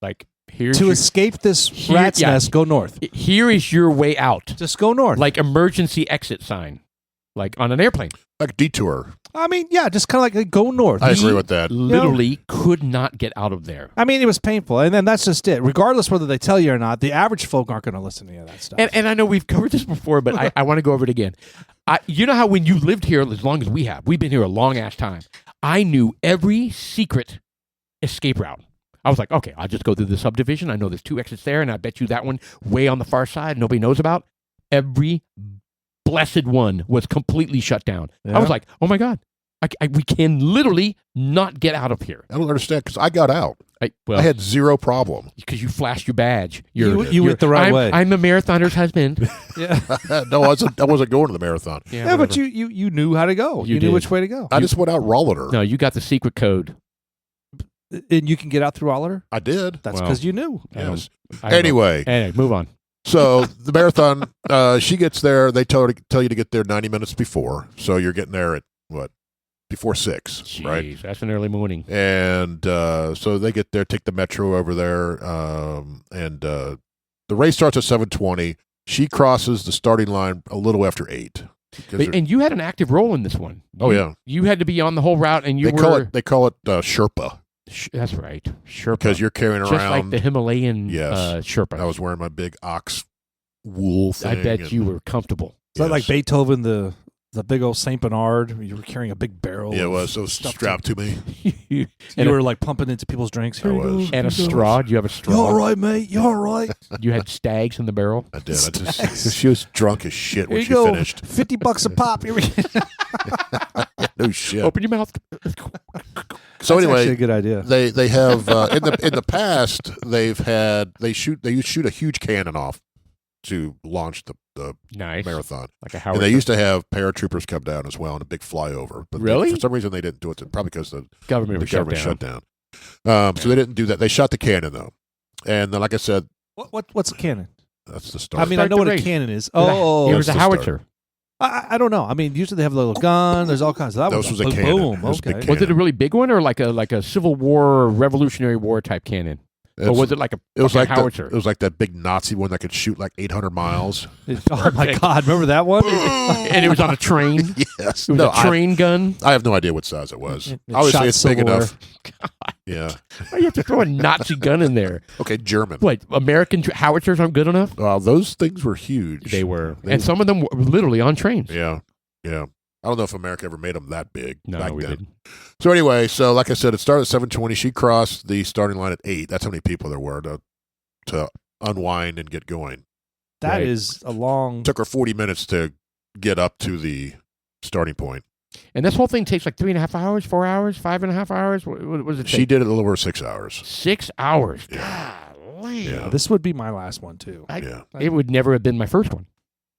Like here's To your, escape this Here- rat's yeah. nest, go north. here is your way out. Just go north. Like emergency exit sign, like on an airplane. Like detour. I mean, yeah, just kind of like go north. I agree with that. Literally could not get out of there. I mean, it was painful, and then that's just it. Regardless whether they tell you or not, the average folk aren't going to listen to any of that stuff. And I know we've covered this before, but I want to go over it again. You know how when you lived here as long as we've been here a long ass time. I knew every secret escape route. I was like, okay, I'll just go through the subdivision. I know there's 2 exits there, and I bet you that one way on the far side nobody knows about. Every blessed one was completely shut down. Yeah. I was like, oh my God, we can literally not get out of here. I don't understand because I got out. I had zero problem. Because you flashed your badge. You went the right way. I'm the marathoner's husband. yeah, No, I wasn't going to the marathon. yeah, but you knew how to go. You You, did. knew which way to go, I just went out Rollator. No, you got the secret code. and you can get out through Oliver. I did. That's Well, because you knew. I don't- Yes. I don't know. Anyway, Move on. so the marathon, she gets there. They tell you to get there 90 minutes before. So you're getting there at what? Before 6, Jeez, right? that's an early morning. And so they get there, take the metro over there, and the race starts at 7:20. She crosses the starting line a little after 8. And you had an active role in this one. Oh, yeah. You had to be on the whole route, and you They call it Sherpa That's right, Sherpa. because you're carrying just around. like the Himalayan Yes. Sherpa. I was wearing my big ox wool thing. I bet and- you were comfortable. Is that like Yes. Beethoven, the big old Saint Bernard? You were carrying a big barrel. Yeah, it of was. So stuff strapped to me. You And were like pumping into people's drinks. Here I you go. was. and a Here you go. straw. Do you have a You straw? all right, mate? You all right? You had stags in the barrel. I did. She was drunk as shit Here when you she go. finished. $50 a pop. Here we go. No shit. Open your mouth. So That's anyway, actually a good idea. they have in the past they shoot a huge cannon off to launch the Nice. marathon. Like a And Howard. they used to have paratroopers come down as well in a big flyover. But Really? for some reason they didn't do it. Probably because the government was government shut down. shut down. So they didn't do that. They shot the cannon though, and then, like I said, What's a cannon? that's the start. I mean, I Start know the what a race. cannon is. It Oh, was a That's the howitzer. I don't know. I mean, usually they have a little gun. There's all kinds of that. This was a boom, cannon. boom. It was a big Okay. cannon. Was it a really big one, or like a Civil War, Revolutionary War type cannon, or was it like a It was fucking like howitzer? it was like that big Nazi one that could shoot like 800 miles. Oh my God! Remember that one? and it was on a train. Yes. It was No, a train gun. I have no idea what size it was. It Obviously, shot it's big Civil War. enough. Yeah. Why you have to throw a Nazi gun in there? Okay, German. What, American howitzers aren't good enough? Those things were huge. They were, They- and some of them were literally on trains. Yeah. Yeah. I don't know if America ever made them that big No, back we then. didn't. So anyway, so like I said, it started at 7:20. She crossed the starting line at 8. That's how many people there were to unwind and get going. That Right. is a long. It took her 40 minutes to get up to the starting point. And this whole thing takes like 3.5 hours, 4 hours, 5.5 hours. What does it take? She did it a little over 6 hours. 6 hours. Yeah. Golly. Yeah. This would be my last one too. Yeah. It would never have been my first one.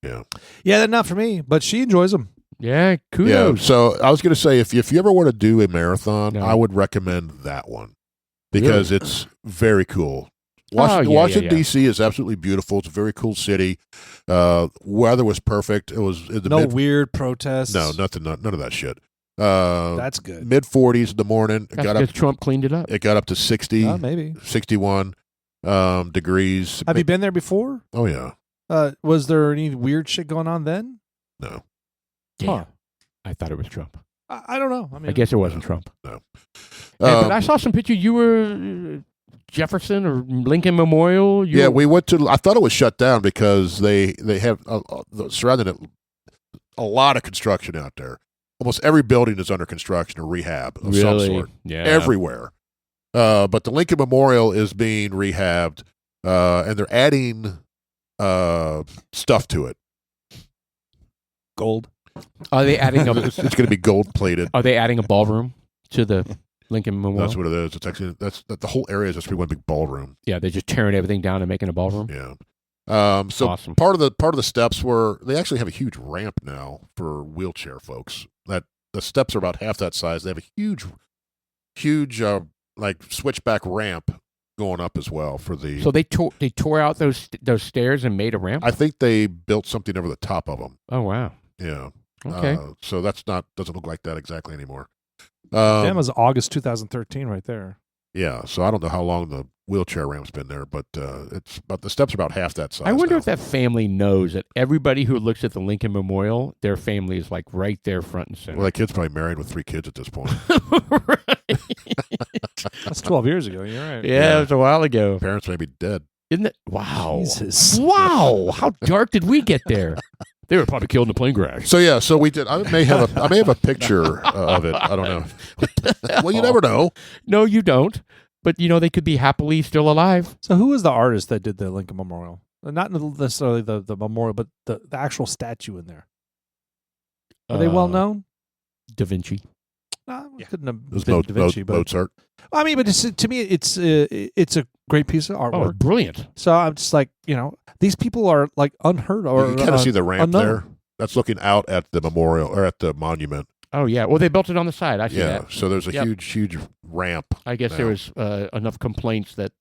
Yeah. Yeah, not for me, but she enjoys them. Yeah, Yeah. kudos. So I was going to say, if you ever want to do a marathon, No. I would recommend that one because it's very cool. Washington, yeah, Washington yeah. D.C. is absolutely beautiful. It's a very cool city. Weather was perfect. It was in the No mid, weird protests. none of that shit. That's good. Mid 40s in the morning. It That's got because up. Trump cleaned it up. It got up to 60, Maybe. 61 degrees. Have you been there before? Oh yeah. Was there any weird shit going on then? No. Damn. Huh. I thought it was Trump. I don't know. I mean, I guess it wasn't Trump. No. But I saw some picture. You were Jefferson or Lincoln Memorial. You Yeah, were- we went to. I thought it was shut down because they have surrounding it a lot of construction out there. Almost every building is under construction or rehab of some really. sort. Yeah. Everywhere. But the Lincoln Memorial is being rehabbed, and they're adding stuff to it. gold. Are they adding a? It's going to be gold plated. Are they adding a ballroom to the? Lincoln Memorial. That's what it is. It's actually the whole area is just one big ballroom. Yeah, they're just tearing everything down and making a ballroom. Yeah. So Awesome. part of the steps were they actually have a huge ramp now for wheelchair folks. That the steps are about half that size. They have a huge like switchback ramp going up as well for the. So they tore out those stairs and made a ramp. I think they built something over the top of them. Oh wow. Yeah. Okay. So doesn't look like that exactly anymore. That was August 2013 right there. Yeah. So I don't know how long the wheelchair ramp's been there, but the steps are about half that size. I wonder now. if that family knows that everybody who looks at the Lincoln Memorial, their family is like right there front and center. Well, that kid's probably married with 3 kids at this point. Right. That's 12 years ago. You're right. Yeah, it was a while ago. Parents may be dead. Isn't it? Wow. Jesus. Wow. How dark did we get there? They were probably killed in a plane crash. So we did. I may have a picture of it. I don't know. Well, you never know. No, you don't. But, they could be happily still alive. So who was the artist that did the Lincoln Memorial? Not necessarily the memorial, but the actual statue in there. Are they well known? Da Vinci. No, it couldn't have It was been Da Vinci, but Mozart. I mean, but to me, it's a great piece of Oh, artwork. brilliant. So I'm just like, these people are like unheard of. You can kind of see the ramp unknown. there. That's looking out at the memorial or at the monument. Oh, yeah. Well, they built it on the side. I see Yeah. that. So there's a Yep. huge ramp. I guess there now. was enough complaints that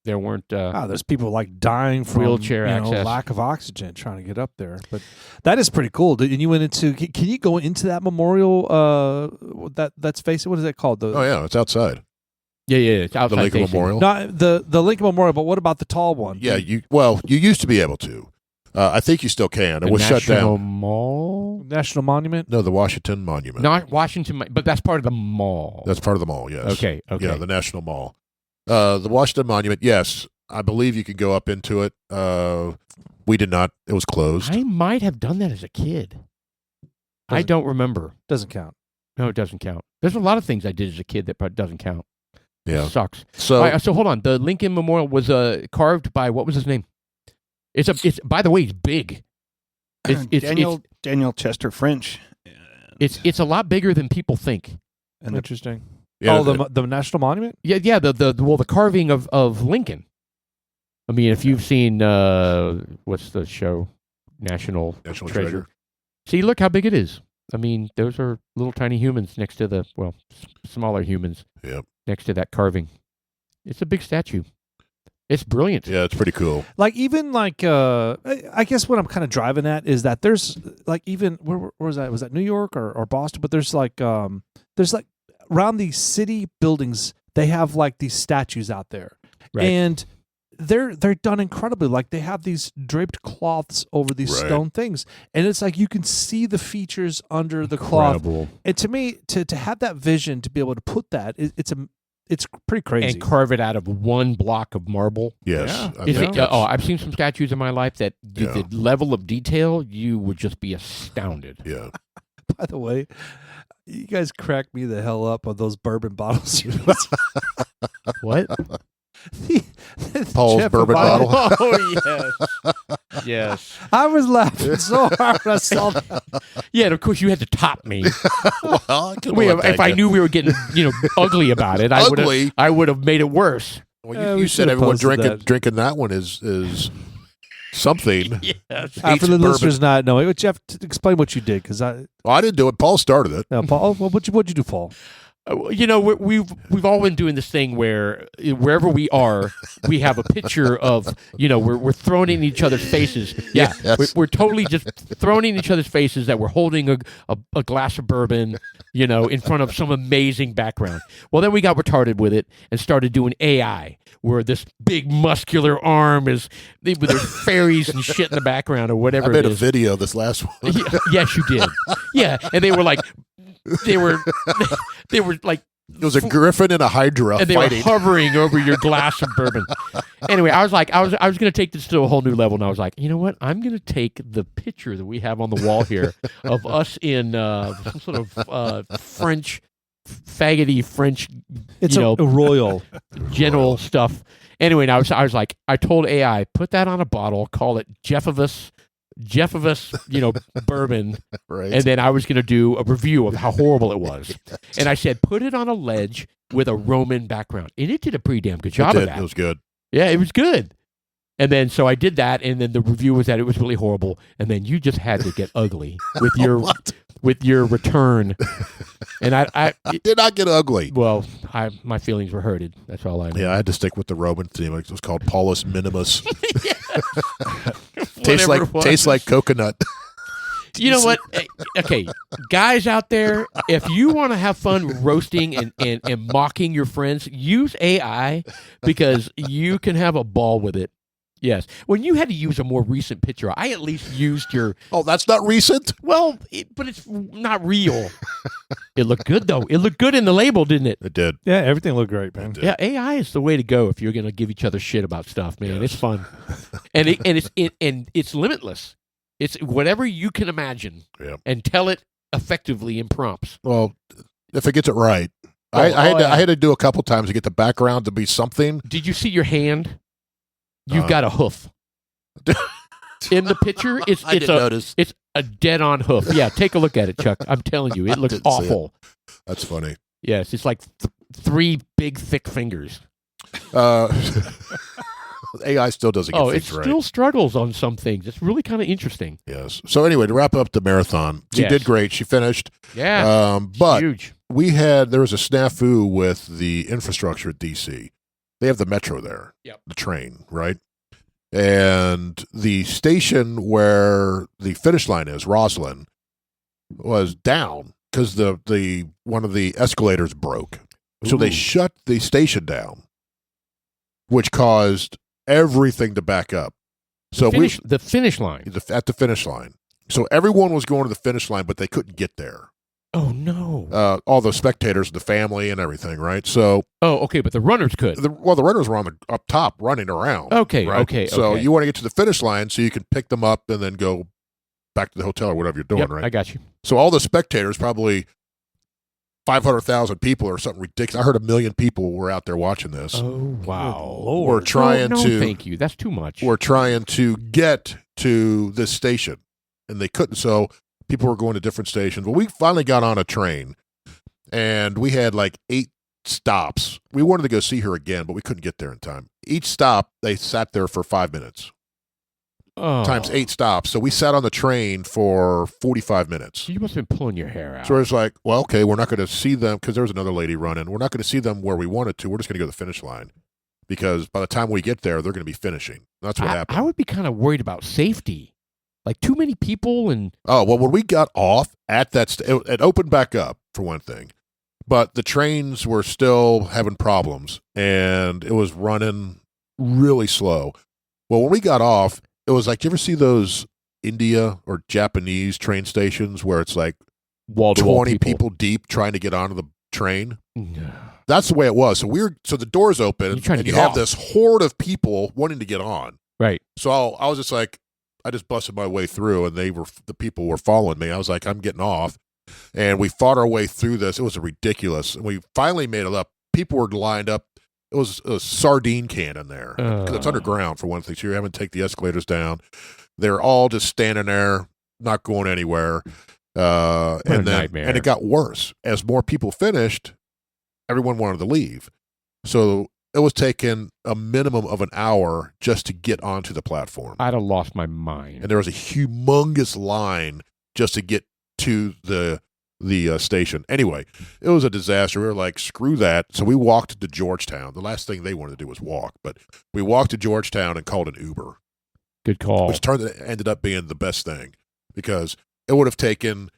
there weren't. There's people like dying from Wheelchair access. lack of oxygen trying to get up there. But that is pretty cool. And you went into? Can you go into that memorial? That's facing. What is that called? Oh yeah, it's outside Yeah. It's outside the Lincoln facing. Memorial. Not the Lincoln Memorial, but what about the tall one? Yeah, you used to be able to. I think you still can. The It was shut National down. Mall, National Monument. No, the Washington Monument. Not Washington, but that's part of the mall. That's part of the mall. Yes. Okay. Yeah, the National Mall. The Washington Monument. Yes, I believe you can go up into it. We did not. It was closed. I might have done that as a kid. I Doesn't- don't remember. Doesn't count. No, it doesn't count. There's a lot of things I did as a kid that probably doesn't count. Yeah. It sucks. So All right, so hold on. The Lincoln Memorial was carved by what was his name? It's by the way, it's big. Daniel Chester French. It's a lot bigger than people think. And Interesting. yeah, the National Monument. Yeah. The carving of Lincoln. I mean, if you've seen what's the show, National Treasure. See, look how big it is. I mean, those are little tiny humans next to the smaller humans. Yep. Next to that carving, it's a big statue. It's brilliant. Yeah, it's pretty cool. Like even like I guess what I'm kind of driving at is that there's like even where was that? Was that New York or Boston? But there's like around these city buildings they have like these statues out there, Right. and they're done incredibly. Like they have these draped cloths over these Right. stone things, and it's like you can see the features under the cloth. Incredible. And to me, to have that vision to be able to put that, it's pretty crazy. And carve it out of one block of marble. Yes. Yeah. I Is think it, that's- I've seen some statues in my life that Yeah. the level of detail, you would just be astounded. yeah. By the way, you guys cracked me the hell up on those bourbon bottles. What? Paul's Jeff bourbon provided- bottle. Oh, yes. Yes. I was laughing so hard when I saw that. Yeah, and of course you had to top me. Well, I couldn't Wait, let that if I go. knew we were getting, ugly about it, Ugly? I would have made it worse. Well, Yeah, you we said should've everyone posted drinking that one is something. Yes. Hates For the bourbon. listeners not knowing, Jeff, explain what you did, because Well, I didn't do it. Paul started it. Paul. Well, what'd you do, Paul? We've all been doing this thing where wherever we are, we have a picture of we're throwing it in each other's faces. Yeah, Yes. we're totally just throwing in each other's faces that we're holding a glass of bourbon, in front of some amazing background. Well, then we got retarded with it and started doing AI, where this big muscular arm is with there's fairies and shit in the background or whatever. I made it a is. video of this last one. Yes, you did. Yeah, and they were like. They were like, It was a griffin and a hydra and they fighting. were hovering over your glass of bourbon. Anyway, I was going to take this to a whole new level, and I was like, you know what? I'm going to take the picture that we have on the wall here of us in some sort of French, faggoty French, It's a royal. general stuff. Anyway, and I was like, I told AI, put that on a bottle, call it Jeffovus, bourbon. Right. And then I was going to do a review of how horrible it was. And I said, put it on a ledge with a Roman background. And it did a pretty damn good job it of did. that. It was good. Yeah, it was good. And then so I did that, and then the review was that it was really horrible. And then you just had to get ugly with your What? with your return. And It did not get ugly. well, my feelings were hurted. That's all I know. Yeah, I had to stick with the Roman theme. It was called Paulus Minimus. Whatever it was. tastes like coconut. You know what? Okay, guys out there, if you want to have fun roasting and mocking your friends, use AI because you can have a ball with it. Yes. When you had to use a more recent picture, I at least used your, Oh, that's not recent? well, but it's not real. It looked good, though. It looked good in the label, didn't it? It did. Yeah, everything looked great, man. did. Yeah, AI is the way to go if you're going to give each other shit about stuff, man. It's fun. and it's limitless. It's whatever you can imagine Yeah. and tell it effectively in prompts. Well, if it gets it right. Oh, I had to do a couple times to get the background to be something. Did you see your hand? You've Uh. got a hoof. In the picture, it's notice. it's a dead-on hoof. Yeah, take a look at it, Chuck. I'm telling you, it looks didn't see it. awful. That's funny. Yes, it's like three big, thick fingers. AI still doesn't get Oh, it things right. still struggles on some things. It's really kind of interesting. Yes. So anyway, to wrap up the marathon, she Yes. did great. She finished. Yeah, But huge. there was a snafu with the infrastructure at DC. They have the metro there, Yep. the train, right? And the station where the finish line is, Roslyn, was down because the one of the escalators broke. So they Ooh. shut the station down, which caused everything to back up. So the finish line. at the finish line. So everyone was going to the finish line, but they couldn't get there. Oh no. All the spectators, the family, and everything, right? So, Oh, okay, but the runners could. the runners were up top running around. Okay, right? okay. So okay. you want to get to the finish line so you can pick them up and then go back to the hotel or whatever you're doing, Yep, right? I got you. So all the spectators, probably 500,000 people or something ridiculous. I heard 1 million people were out there watching this. Oh wow. Lord. We're trying no, to thank you. That's too much. were trying to get to this station, and they couldn't. So people were going to different stations. Well, we finally got on a train, and we had like 8 stops. We wanted to go see her again, but we couldn't get there in time. Each stop, they sat there for 5 minutes, Oh. times 8 stops. So we sat on the train for 45 minutes. You must have been pulling your hair out. So it's like, well, okay, we're not going to see them because there was another lady running. We're not going to see them where we wanted to. We're just going to go to the finish line because by the time we get there, they're going to be finishing. That's what happened. I would be kind of worried about safety. Like too many people and Oh, well, when we got off at that, it opened back up for one thing, but the trains were still having problems and it was running really slow. Well, when we got off, it was like, you ever see those India or Japanese train stations where it's like wall-to-wall 20 people deep trying to get onto the train? No. That's the way it was. So the doors open You're trying to and you get have off. this horde of people wanting to get on. Right. So I was just like, I just busted my way through, and the people were following me. I was like, I'm getting off, and we fought our way through this. It was ridiculous, and we finally made it up. People were lined up. It was a sardine can in there because it's Oh. underground for one thing. So you're having to take the escalators down. They're all just standing there, not going anywhere. a nightmare. And it got worse as more people finished. Everyone wanted to leave, so it was taking a minimum of an hour just to get onto the platform. I'd have lost my mind. And there was a humongous line just to get to the station. Anyway, it was a disaster. We were like, screw that. So we walked to Georgetown. The last thing they wanted to do was walk, but we walked to Georgetown and called an Uber, Good call. which ended up being the best thing because it would have taken,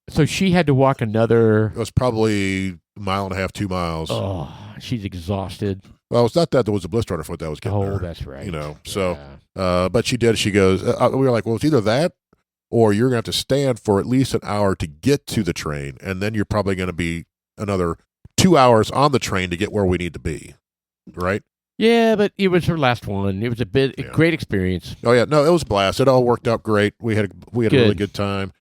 So she had to walk another. it was probably 1.5 miles, 2 miles. Oh, she's exhausted. Well, it's not that there was a blister on her foot that was getting Oh, her. that's right. You know, so Yeah. but she did. She goes, we were like, well, it's either that or you're going to have to stand for at least an hour to get to the train. And then you're probably going to be another 2 hours on the train to get where we need to be. Right? Yeah, but it was her last one. It was a Yeah. great experience. Oh, yeah. No, it was a blast. It all worked out great. We had a really Good. good time.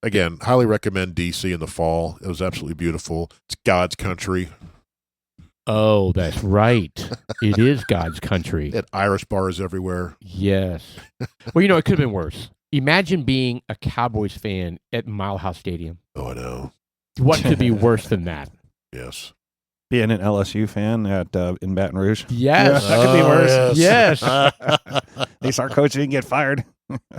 Again, highly recommend DC in the fall. It was absolutely beautiful. It's God's country. Oh, that's right. It is God's country. It had Irish bars everywhere. Yes. Well, it could have been worse. Imagine being a Cowboys fan at Mile House Stadium. Oh, I know. What could be worse than that? Yes. Being an LSU fan in Baton Rouge. Yes. That could be worse. Yes. They start coaching and get fired.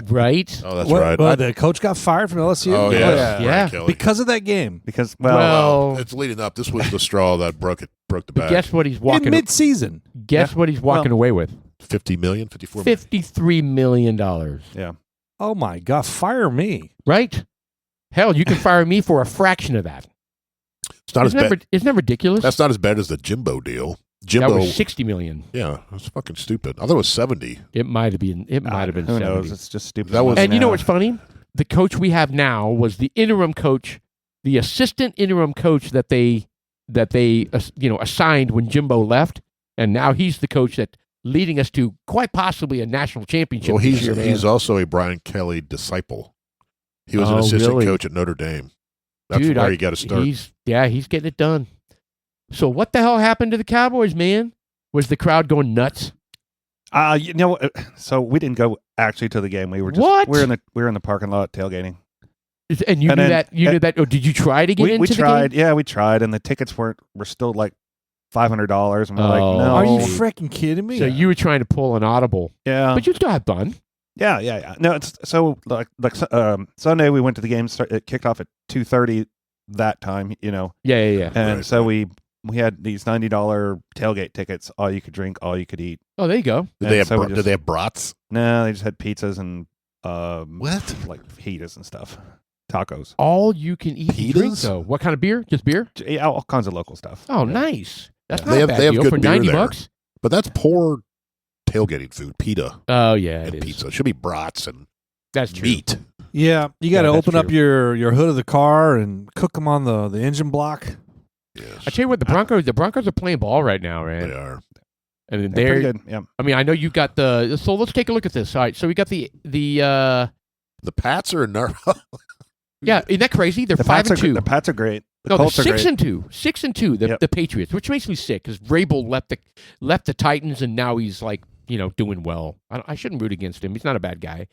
Right? Oh, that's What- right. well, the coach got fired from LSU? Oh, yeah. yeah. Yeah. Brian Kelly. Because of that game. Because, Well, It's leading up. This was the straw that broke the back. guess what he's In walking mid-season. what he's walking away with? 50 million, 54 million. $53 million. yeah. Oh, my God. Fire me. Right? Hell, you can fire me for a fraction of that. It's not as bad. Isn't that ridiculous? That's not as bad as the Jimbo deal. that Jimbo, was $60 million. yeah, that's fucking stupid. I thought it was 70. It might have been. It might have been. Who 70. knows? It's just stupid. That was- And you know what's funny? The coach we have now was the interim coach, the assistant interim coach that they assigned when Jimbo left, and now he's the coach that leading us to quite possibly a national championship. Well, this year, man. he's also a Brian Kelly disciple. He was an Oh, assistant really? coach at Notre Dame. That's Dude, where you got to start. He's getting it done. So what the hell happened to the Cowboys, man? Was the crowd going nuts? You know, so we didn't go actually to the game. We were just What? we were in the parking lot tailgating. And you And knew then- that? You knew that? Or did you try to get We into tried, the game? yeah, we tried, and the tickets were still like $500, and we're like, Oh. no, Are you Oh. freaking kidding me? So you were trying to pull an audible, yeah, but you still had fun. yeah. No, it's so Sunday we went to the game. It kicked off at 2:30 that time, you know, Yeah. and Right, so we had these $90 tailgate tickets, all you could drink, all you could eat. Oh, there you go. Did they And so we did they have brats? No, they just had pizzas and What? like fajitas and stuff, tacos, All you can eat and drink, Pitas? though. What kind of beer? Just beer? yeah, all kinds of local stuff. Oh, Yeah. nice. That's Yeah. not They a have- bad they have deal good for beer $90 there. bucks. But that's poor tailgating food. Pita Oh yeah, it and is. pizza. It should be brats and That's true. meat. Yeah, you got to Yeah, that's open up true. your hood of the car and cook them on the engine block. Yes, I tell you what, the Broncos are playing ball right now, they man. are. I mean, They're pretty they're. good. Yeah. I mean, I know you got the. So let's take a look at this. All right, so we got the. The Pats are Yeah, isn't that crazy? They're The 5-2. The Pats are great. The No, they're Colts are great. 6-2. 6-2. Yep. The Patriots, which makes me sick because Vrabel left the Titans and now he's like doing well. I shouldn't root against him. He's not a bad guy,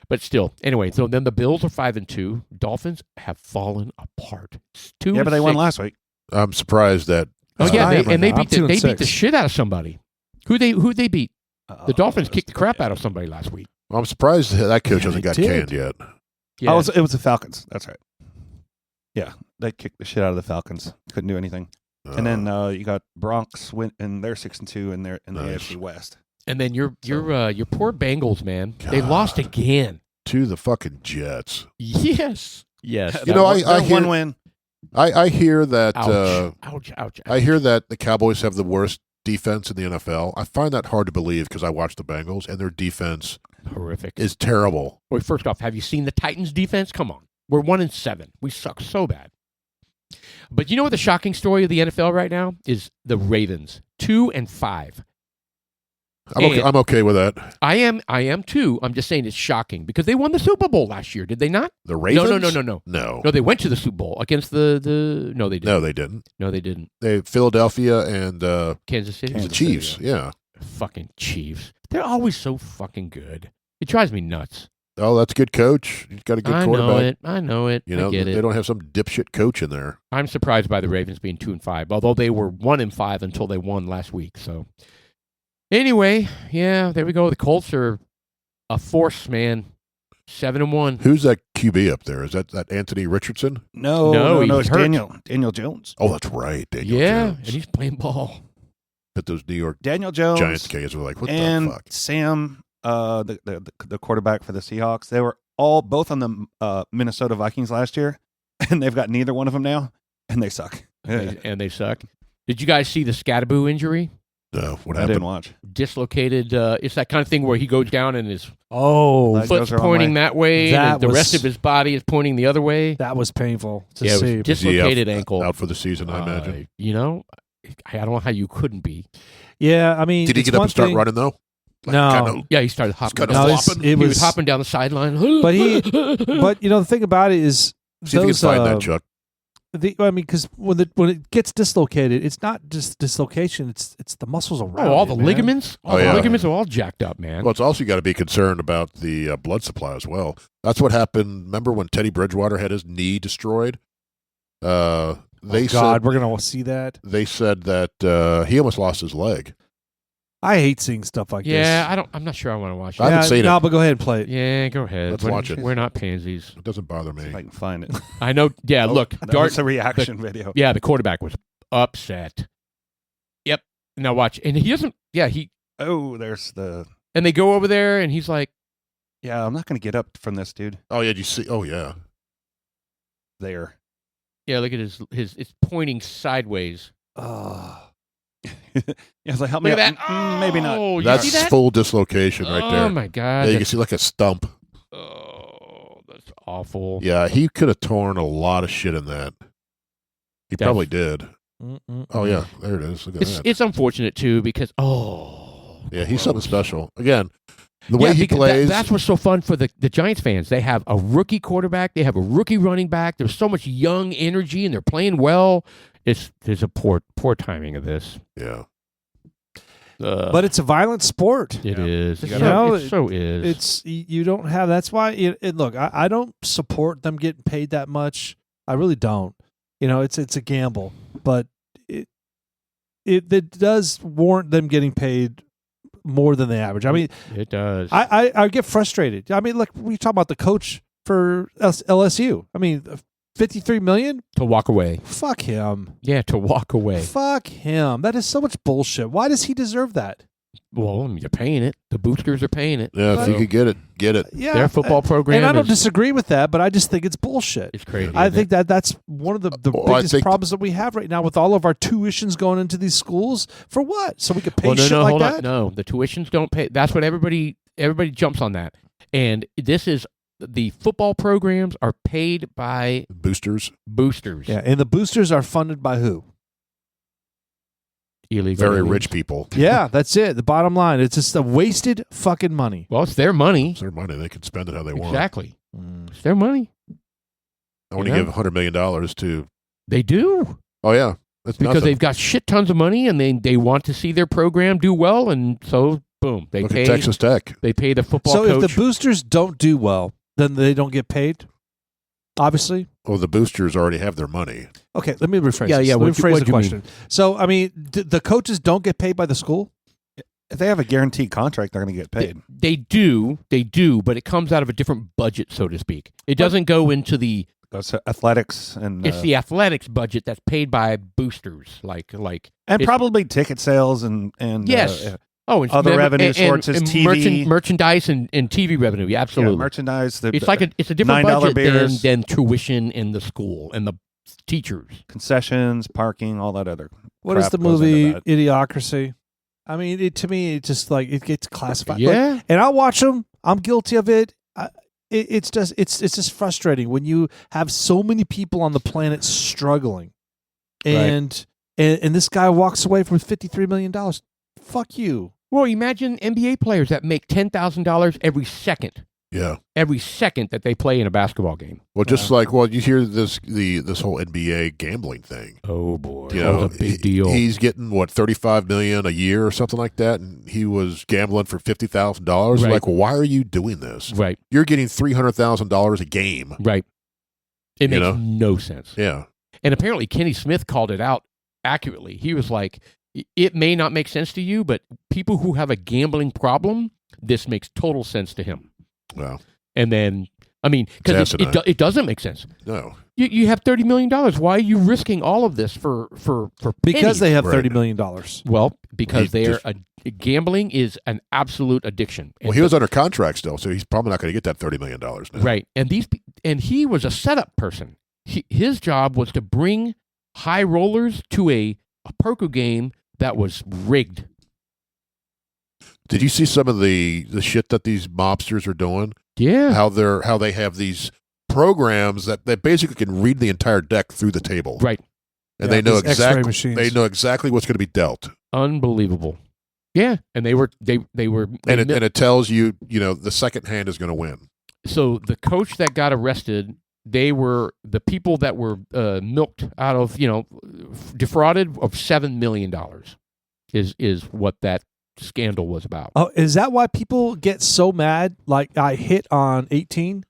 but still. Anyway, so then the Bills are 5-2. Dolphins have fallen apart. It's 2-6. Yeah, but they won last week. I'm surprised that. Oh yeah, I am they right now. I'm beat the 2-6. shit out of somebody. Who they beat? The Dolphins kicked the crap yeah. out of somebody last week. I'm surprised that coach Yeah, hasn't they got did. canned yet. Yeah. Oh, it was the Falcons. That's right. Yeah, they kicked the shit out of the Falcons. Couldn't do anything. And then you got Bronx went and they're 6-2 and they're in the Nice. AFC West. and then your poor Bengals, man. They God. lost again. to the fucking Jets. Yes. Yes. You know, I That hear- one win. I hear that. Ouch. I hear that the Cowboys have the worst defense in the NFL. I find that hard to believe because I watch the Bengals and their defense Horrific. is terrible. Wait, first off, have you seen the Titans' defense? Come on. We're 1-7. We suck so bad. But you know what the shocking story of the NFL right now is? The Ravens, 2-5. I'm okay with that. I am too. I'm just saying it's shocking because they won the Super Bowl last year, did they not? The Ravens? No. No. No, they went to the Super Bowl against the no, they didn't. No, they didn't. No, they didn't. Philadelphia and Kansas City. the Kansas Chiefs. City, Yeah. Fucking Chiefs. They're always so fucking good. It drives me nuts. Oh, that's a good coach. He's got a good quarterback. I know it. You know, I get they it. don't have some dipshit coach in there. I'm surprised by the Ravens being 2-5, although they were 1-5 until they won last week. So, anyway, yeah, there we go. The Colts are a force, man. 7-1. Who's that QB up there? Is that Anthony Richardson? No, he's it's hurt. Daniel Jones. Oh, that's right. Daniel Yeah, Jones. and he's playing ball. But those New York Daniel Jones Giants guys were like, what and the fuck? Sam, the quarterback for the Seahawks. They were all both on the Minnesota Vikings last year, and they've got neither one of them now, and they suck. And they suck. Did you guys see the Scattebo injury? No, what I happened? didn't watch. Dislocated. It's that kind of thing where he goes down and his Oh, Like- foot's goes the wrong pointing way. that way, That and the was- rest of his body is pointing the other way. that was painful to Yeah, it was see. dislocated Is he ankle. out for the season, I imagine. You know, I don't know how you couldn't be. Yeah, I mean, Did he it's get up one and start thing- running though? No. kinda- Yeah, he started hopping. kinda down. No, it's- flopping? it He was was hopping down the sideline. But but you know the thing about it is see if you can those. find that, Chuck. I mean, because when it gets dislocated, it's not just dislocation; it's the muscles around. all it, the man. ligaments. All Oh, the yeah. ligaments are all jacked up, man. Well, it's also got to be concerned about the blood supply as well. That's what happened. Remember when Teddy Bridgewater had his knee destroyed? They God, we're gonna see that. They said that he almost lost his leg. I hate seeing stuff like this. Yeah, I'm not sure I want to watch it. I haven't seen no, it. but go ahead and play it. Yeah, go ahead. Let's watch it. We're not pansies. It doesn't bother See if I me. can find it. I know. Yeah, look, That was a reaction video. Yeah, the quarterback was upset. Yep. Now watch, and he doesn't. Yeah, Oh, there's the. and they go over there, and he's like, Yeah, I'm not going to get up from this, dude. Oh yeah, did you see? Oh yeah. There. yeah, look at his. It's pointing sideways. Oh. Yeah, I was like, help me Look at up. that. Maybe not. Oh, you That's see that? full dislocation right there. Oh my God. Yeah, you can see like a stump. Oh, that's awful. Yeah, he could have torn a lot of shit in that. He That's- probably did. Mm-mm. Oh yeah, there it is. Look at that. It's unfortunate too because Yeah, he's something gross. special. Again, the way Yeah, he because plays. that's what's so fun for the Giants fans. They have a rookie quarterback. They have a rookie running back. There's so much young energy, and they're playing well. There's a poor timing of this. Yeah. But it's a violent sport. It Yeah. is. You It gotta- so is. It's you don't have. That's why. Look, I don't support them getting paid that much. I really don't. It's a gamble, but it does warrant them getting paid more than the average. I mean, It does. I get frustrated. I mean, look, we talk about the coach for LSU. I mean, $53 million. to walk away. Fuck him. Yeah, to walk away. Fuck him. That is so much bullshit. Why does he deserve that? Well, I mean, you're paying it. The boosters are paying it. Yeah, if you could get it, get it. Yeah, Their football program and I don't is, disagree with that, but I just think it's bullshit. it's crazy. I isn't think that's one of the Well, I biggest think- problems that we have right now with all of our tuitions going into these schools. For what? So we could pay well, no, shit no, like hold that? on. No, the tuitions don't pay. That's what everybody jumps on that. And this is the football programs are paid by Boosters. boosters. Yeah, and the boosters are funded by who? Illegal Very aliens. rich people. Yeah, that's it. The bottom line. It's just a wasted fucking money. Well, it's their money. It's their money. They can spend it how they want. Exactly. It's their money. I want You to know? give $100 million to. They do. Oh yeah, that's Because nothing. they've got shit tons of money and they want to see their program do well, and so boom, they Look pay at Texas Tech. they pay the football So coach. if the boosters don't do well, then they don't get paid. Obviously. Oh, the boosters already have their money. Okay, let me rephrase. Yeah, this. yeah, Let me what you- rephrase what the you mean? question. So, I mean, the coaches don't get paid by the school. If they have a guaranteed contract, they're going to get paid. They do, but it comes out of a different budget, so to speak. It doesn't go into the Goes to athletics and it's the athletics budget that's paid by boosters, like and it's- probably ticket sales and yes. Oh, and Other revenue sources, TV. merchandise, and TV revenue. Yeah, absolutely. merchandise. It's it's a different $9 budget beers. than tuition in the school and the teachers. concessions, parking, all that other. What is crap the goes into movie that. Idiocracy? I mean, to me, it just like it gets classified. Yeah. Like, and I watch them. I'm guilty of it. It's just frustrating when you have so many people on the planet struggling, and this guy walks away from $53 million. Fuck you. Well, imagine NBA players that make $10,000 every second that they play in a basketball game. Well, just like you hear this whole NBA gambling thing. Oh boy, You know, that's a big deal. He's getting $35 million a year or something like that, and he was gambling for $50,000. Right. Like, well, why are you doing this? Right, You're getting $300,000 a game. right. It You makes know? no sense. Yeah, And apparently, Kenny Smith called it out accurately. He was like, "It may not make sense to you, but people who have a gambling problem, this makes total sense to him." well, And then, I mean, because it doesn't make sense. no, You have $30 million. Why are you risking all of this for Because pennies? they have Right. $30 million. Well, because He gambling is an absolute addiction. well, he was under contract still, so he's probably not going to get that $30 million now. Right. And he was a setup person. His job was to bring high rollers to a poker game that was rigged. Did you see some of the shit that these mobsters are doing? Yeah. How they have these programs that basically can read the entire deck through the table, Right. and Yeah, they know these X-ray exactly machines. what's going to be dealt, Unbelievable. Yeah. And they were and it tells you the second hand is going to win. so the coach that got arrested, they were the people that were milked out of, defrauded of $7 million is what that scandal was about. Oh, is that why people get so mad? Like I hit on 18.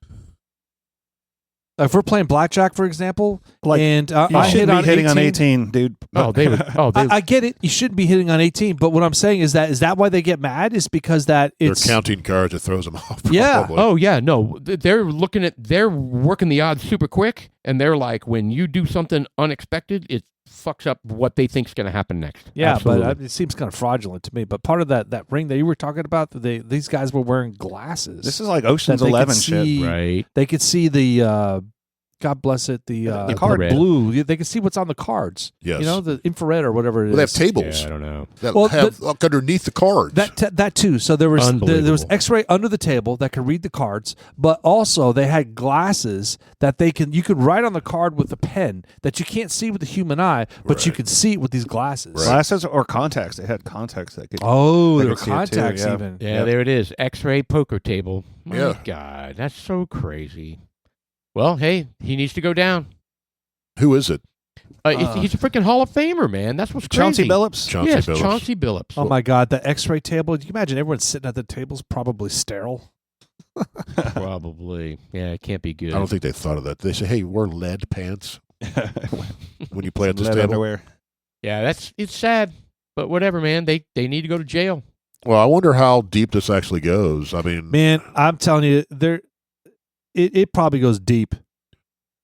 if we're playing blackjack, for example, Like, and You I shouldn't hit be hitting on 18, 18, dude. Oh, they would. Oh, they. I get it. You shouldn't be hitting on 18, but what I'm saying is that why they get mad is because that They're it's counting cards. It throws them off. Yeah. probably. Oh yeah, no. They're working the odds super quick, and they're like, when you do something unexpected, it fucks up what they think's going to happen next. yeah, Absolutely. but it seems kind of fraudulent to me. But part of that ring that you were talking about, these guys were wearing glasses. This is like that Ocean's they could 11 shit. see- right. They could see the God bless it, the card. Red. blue. They could see what's on the cards. Yes. You know, the infrared or whatever it Well, they have is. tables Yeah, I don't know. that Well, have look underneath the cards. That too. So there was Unbelievable. X-ray under the table that could read the cards, but also they had glasses that you could write on the card with a pen that you can't see with the human eye, but you Right. could see it with these glasses. Right. Glasses or contacts. They had contacts that could. Oh, I there were could see it too, contacts yeah. even. Yeah, Yep. there it is. X-ray poker table. My Yeah. God, that's so crazy. Well, hey, he needs to go down. Who is it? He's a freaking Hall of Famer, man. That's what's Chauncey crazy. Billups. Chauncey Yes, Billups. Chauncey Billups. Oh my God, the X-ray table. You can imagine everyone sitting at the tables probably sterile. Probably. Yeah, it can't be good. I don't think they thought of that. They say, "Hey, wear lead pants when you play at this Lead table." underwear. Yeah, it's sad, but whatever, man. They need to go to jail. Well, I wonder how deep this actually goes. I mean, Man, I'm telling you, it probably goes deep.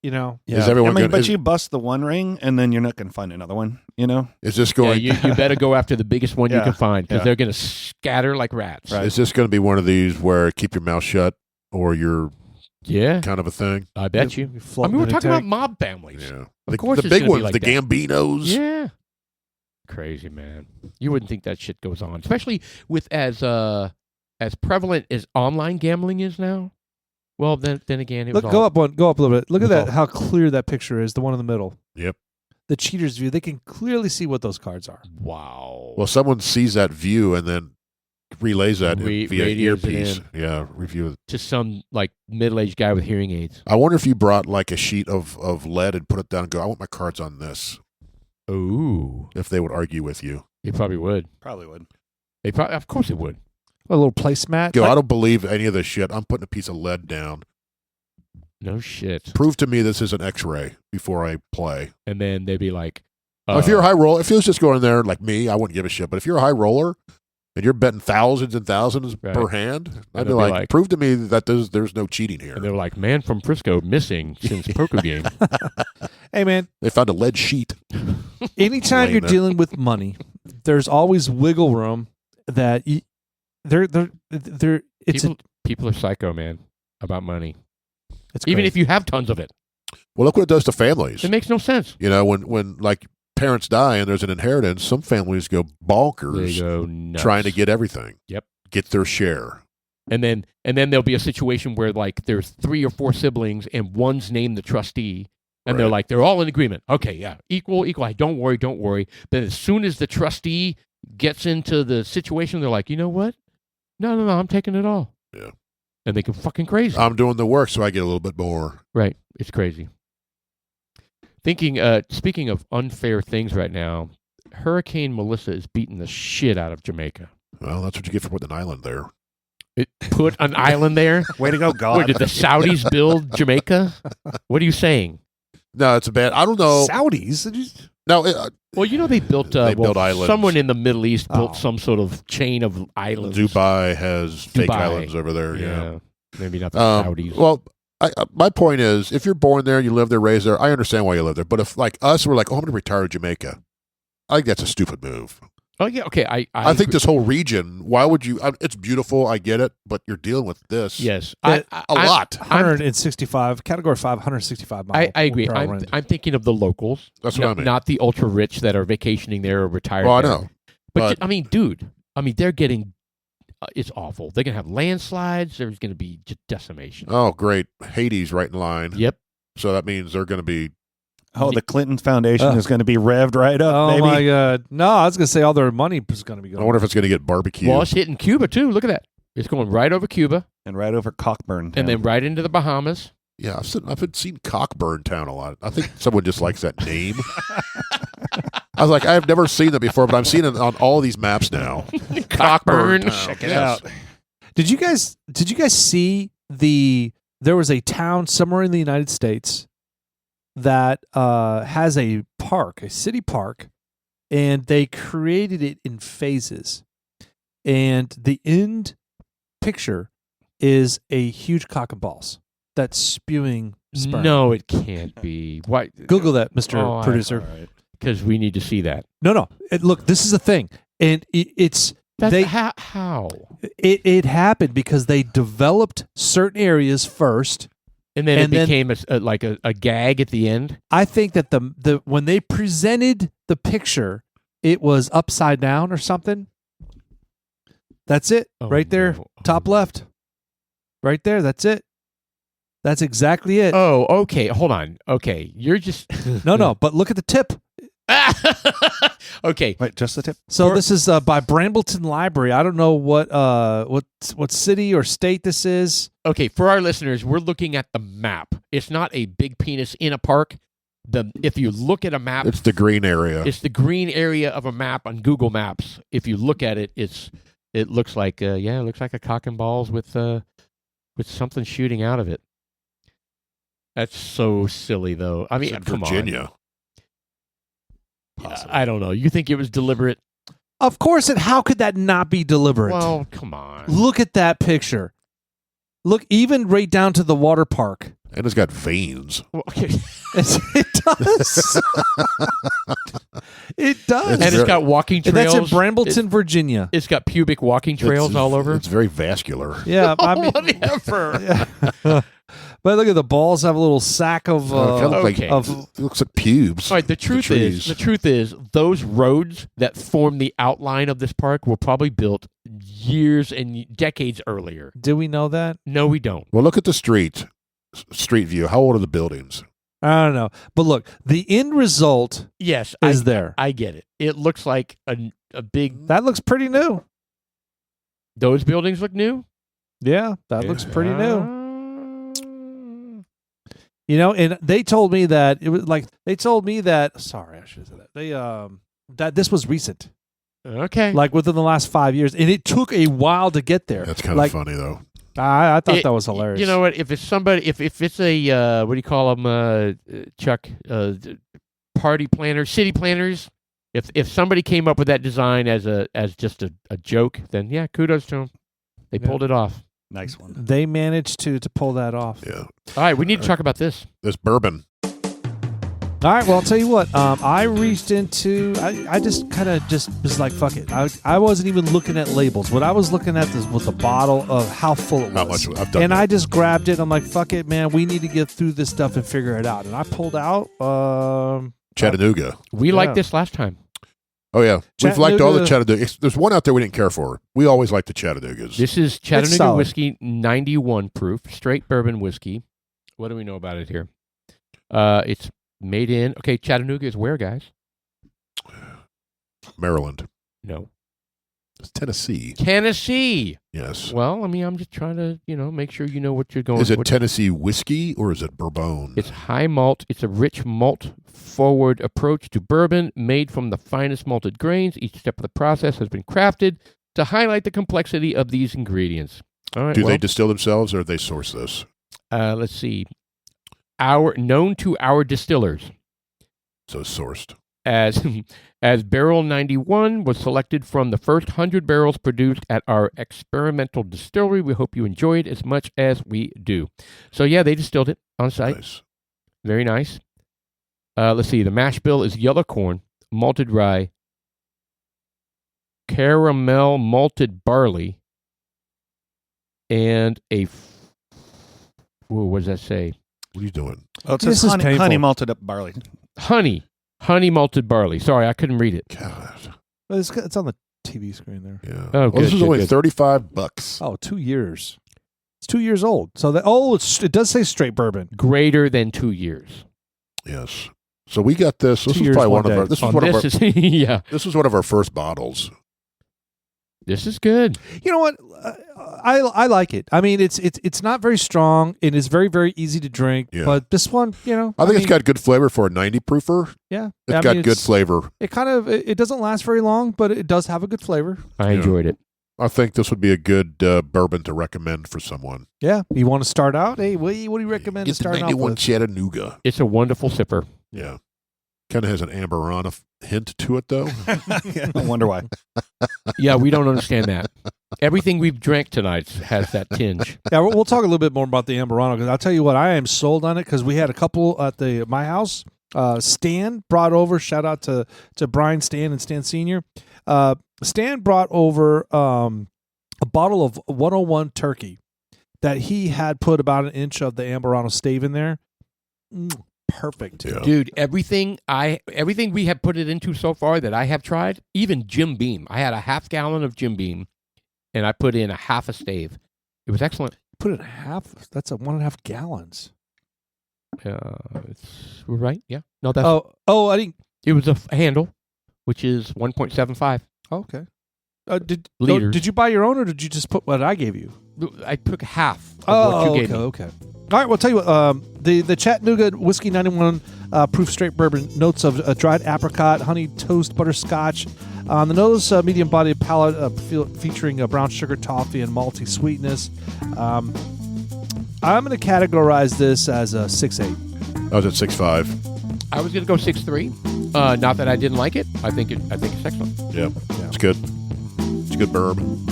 You know, Is everyone I mean, gonna- but is- you bust the one ring, and then you're not going to find another one. You know, is this Yeah, going? you better go after the biggest one you Yeah, can find because yeah. they're going to scatter like rats. Right. Is this going to be one of these where keep your mouth shut or you're Yeah, kind of a thing? I bet you. I floating mean, we're in a talking about tank. mob families. Yeah. Of course the it's big gonna be ones, like the that. Gambinos. Yeah. Crazy, man. You wouldn't think that shit goes on, especially with as prevalent as online gambling is now. Well, then again, it Look, was go all, up a little bit. Look at It's that. all- How clear that picture is. The one in the middle. Yep. The cheater's view. They can clearly see what those cards are. Wow. Well, someone sees that view and then relays that via Radios it earpiece. in. Yeah, review it. To some like middle-aged guy with hearing aids. I wonder if you brought like a sheet of lead and put it down and go, "I want my cards on this." Ooh, If they would argue with you, they probably would. probably would. Of course, they would. A little placemat. go, "I don't believe any of this shit. I'm putting a piece of lead down. No shit. Prove to me this is an X-ray before I play." And then they'd be like, If you're a high roller, if it was just going there like me, I wouldn't give a shit. But if you're a high roller and you're betting thousands and thousands Right. per hand, I'd be they'll be like, like- prove to me that there's no cheating here. and they were like, man from Frisco missing since poker game. Hey, man. They found a lead sheet. Anytime Lame, you're man. dealing with money, there's always wiggle room that it's People are psycho, man, about money. it's Even crazy. if you have tons of it, Well, look what it does to families. it makes no sense. You know, when like parents die and there's an inheritance, some families go They bonkers go nuts. trying to get everything. Yep. Get their share. And then there'll be a situation where like there's 3 or 4 siblings and one's named the trustee, and they're Right. like they're all in agreement. Okay, yeah, equal. Don't worry. But as soon as the trustee gets into the situation, they're like, you know what? No, I'm taking it all. Yeah. And they go fucking crazy. I'm doing the work, so I get a little bit more. Right. It's crazy. Speaking of unfair things right now, Hurricane Melissa is beating the shit out of Jamaica. Well, that's what you get for putting an island there. It put an island there. Way to go, God. What, did the Saudis build Jamaica? What are you saying? No, it's a bad. I don't know. Saudis. Did you- No, Well, you know they built. They built islands. Someone in the Middle East built Oh. some sort of chain of islands. Dubai has fake Dubai. islands over there. Yeah. Maybe not the Saudis. Well, my point is, if you're born there, you live there, raised there, I understand why you live there. But if like us, we're like, oh, I'm going to retire to Jamaica. I think that's a stupid move. Oh yeah, okay. I think agree. this whole region. Why would you? It's beautiful. I get it, but you're dealing with this. Yes, That- a lot. 165 category 5, 165 miles. I agree. I'm thinking of the locals. That's what I mean. Not the ultra rich that are vacationing there or retired. Well, I there. know. But, But- I mean, dude. I mean, they're getting. It's awful. They're gonna have landslides. There's gonna be just decimation. Oh, great. Haiti's right in line. Yep. So that means they're going to be. Oh, the Clinton Foundation Ugh. is going to be revved right up, Oh baby. my God! No, I was gonna say all their money is gonna be I going. wonder if it's going to get barbecue. Well, it's hitting Cuba too. Look at that. It's going right over Cuba And right over Cockburn. and then right into the Bahamas. Yeah, I've seen Cockburn Town a lot. I think someone just likes that name. I was like, I've never seen that before, but I'm seeing it on all these maps now. Cockburn. Town. Check it Yes. out. Did you guys see the there was a town somewhere in the United States that has a park, a city park, and they created it in phases. And the end picture is a huge cock and balls that's spewing sperm. No, it can't be. Why? Google that, Mr. Producer. Because we need to see that. No. Look, this is the thing. And it's... How? It happened because they developed certain areas first, and then it became a gag at the end. I think that the when they presented the picture, it was upside down or something. That's it, right there, top left, right there. That's it. That's exactly it. Oh, okay. Hold on. Okay, you're just no. But look at the tip. Okay. Wait, just the tip? So this is by Brambleton Library. I don't know what city or state this is. Okay, for our listeners, we're looking at the map. It's not a big penis in a park. If you look at a map, It's the green area. it's the green area of a map on Google Maps. If you look at it, it looks like it looks like a cock and balls with something shooting out of it. That's so silly, though. I mean, in come Virginia. on. I don't know. You think it was deliberate? Of course, and how could that not be deliberate? Well, come on. Look at that picture. Look, even right down to the water park. And it's got veins. Well, okay. It does. It does. And it's got walking And trails. that's in Brambleton, Virginia. It's got pubic walking trails all over. It's very vascular. Yeah, I mean, Whatever. yeah. But look at the balls have a little sack of okay. It looks like pubes. All right, the truth is, those roads that form the outline of this park were probably built years and decades earlier. Do we know that? No, we don't. Well, look at the street view. How old are the buildings? I don't know. But look, the end result Yes, is there. I get it. It looks like a big. That looks pretty new. Those buildings look new. Yeah, that looks pretty new. Uh, You know, and they told me that it was like sorry, I should have said that. They that this was recent. Okay. Like within the last 5 years, and it took a while to get there. That's kind of funny, though. I thought that was hilarious. You know what? If it's somebody, if it's a what do you call them, Chuck? Party planners, city planners. If somebody came up with that design as just a joke, then yeah, kudos to them. They pulled it off. Nice one. They managed to pull that off. Yeah. All right, we need to talk about this. This bourbon. All right, well, I'll tell you what. I reached into. I just kind of just was like, fuck it. I wasn't even looking at labels. What I was looking at was the bottle of how full it was. How much I've done. And that. I just grabbed it. I'm like, fuck it, man. We need to get through this stuff and figure it out. And I pulled out. Chattanooga. We liked this last time. Oh yeah, we've liked all the Chattanooga. Chattanooga. There's one out there we didn't care for. We always like the Chattanoogas. This is Chattanooga solid. whiskey, 91 proof, straight bourbon whiskey. What do we know about it here? It's made in. Okay, Chattanooga is where, guys? Maryland. No, It's Tennessee. Tennessee. Yes. Well, I mean, I'm just trying to, make sure you know what you're going. Is it what- Tennessee whiskey or is it bourbon? It's high malt. It's a rich malt forward approach to bourbon made from the finest malted grains. Each step of the process has been crafted to highlight the complexity of these ingredients. All right. Do they distill themselves or do they source this? Let's see. Known to our distillers So it's sourced. as Barrel 91 was selected from the first 100 barrels produced at our experimental distillery. We hope you enjoy it as much as we do. So yeah, they distilled it on site. Nice. Very nice. Let's see. The mash bill is yellow corn, malted rye, caramel malted barley, and what does that say? What are you doing? Oh, it This says is painful. honey malted up barley. Honey malted barley. Sorry, I couldn't read it. God. Well, it's on the TV screen there. Yeah. Oh, this good, is good, only good. $35. Oh, 2 years. It's 2 years old. So it does say straight bourbon. Greater than 2 years. Yes. So we got this. This 2 was years, probably one one of day. our. This was Oh, one of our. this is yeah. This was one of our first bottles. This is good. You know what? I like it. I mean, it's not very strong. It is very, very easy to drink. Yeah. But this one, I think it's got good flavor for a 90 proofer. yeah. It's I got mean, good flavor. It kind of it doesn't last very long, but it does have a good flavor. I Yeah. enjoyed it. I think this would be a good bourbon to recommend for someone. Yeah. You want to start out? Hey, what do you recommend to Get the start out 91 with? Chattanooga. It's a wonderful sipper. Yeah. Kind of has an amberana hint to it, though. I wonder why. Yeah, we don't understand that. Everything we've drank tonight has that tinge. Yeah, we'll talk a little bit more about the Amberano because I'll tell you what, I am sold on it because we had a couple at my house. Stan brought over, shout out to Brian, Stan, and Stan Sr. Stan brought over a bottle of 101 turkey that he had put about an inch of the Amberano stave in there. Perfect. Yeah. Dude, everything we have put it into so far that I have tried, even Jim Beam. I had a half gallon of Jim Beam, and I put in a half a stave. It was excellent. Put it in half. That's 1.5 gallons. We're right. Yeah. No, that's. I didn't. It was a handle, which is 1.75 Okay. liters. Did you buy your own or did you just put what I gave you? I took half of what you gave me. Okay. All right, well, I'll tell you what. The Chattanoga Whiskey 91 proof straight bourbon notes of dried apricot, honey toast, butterscotch. On the nose, medium bodied palate featuring brown sugar, toffee, and malty sweetness. I'm going to categorize this as a 6.8. I was at 6.5. I was going to go 6.3. Not that I didn't like it. I think it's excellent. Yeah. It's good. It's a good bourbon.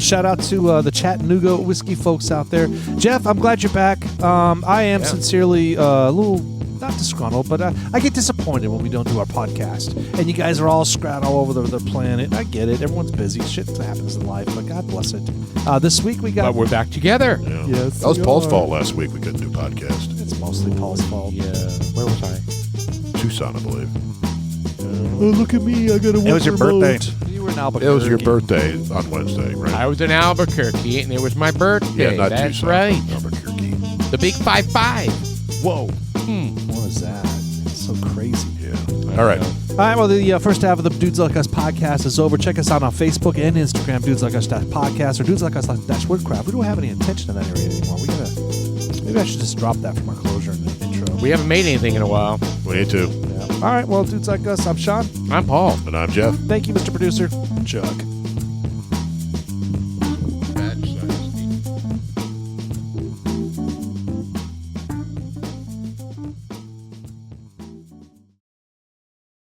Shout out to the Chattanooga whiskey folks out there. Jeff, I'm glad you're back. I am sincerely a little, not disgruntled, but I get disappointed when we don't do our podcast. And you guys are all scattered all over the planet. I get it. Everyone's busy. Shit happens in life, but God bless it. This week we got... But we're back together. Yeah. Yes, that was we Paul's are. fault last week. We couldn't do podcast. It's mostly Paul's fault. Yeah. Where was I? Tucson, I believe. Oh, look at me. I got to It was your birthday. You were in It Albuquerque. was your birthday on Wednesday, right? I was in Albuquerque, and it was my birthday. Yeah, not That's Tucson. right. Albuquerque. The big 5-5. Whoa. What is that? It's so crazy. Yeah. All right. All right, well, the first half of the Dudes Like Us podcast is over. Check us out on Facebook and Instagram, Dudes Like Us podcast or Dudes Like Us Woodcraft. We don't have any intention in that area anymore. Maybe I should just drop that for my closure in the intro. We haven't made anything in a while. We need to. Yeah. All right, well, Dudes Like Us, I'm Sean. I'm Paul. And I'm Jeff. Thank you, Mr. Producer. Chuck.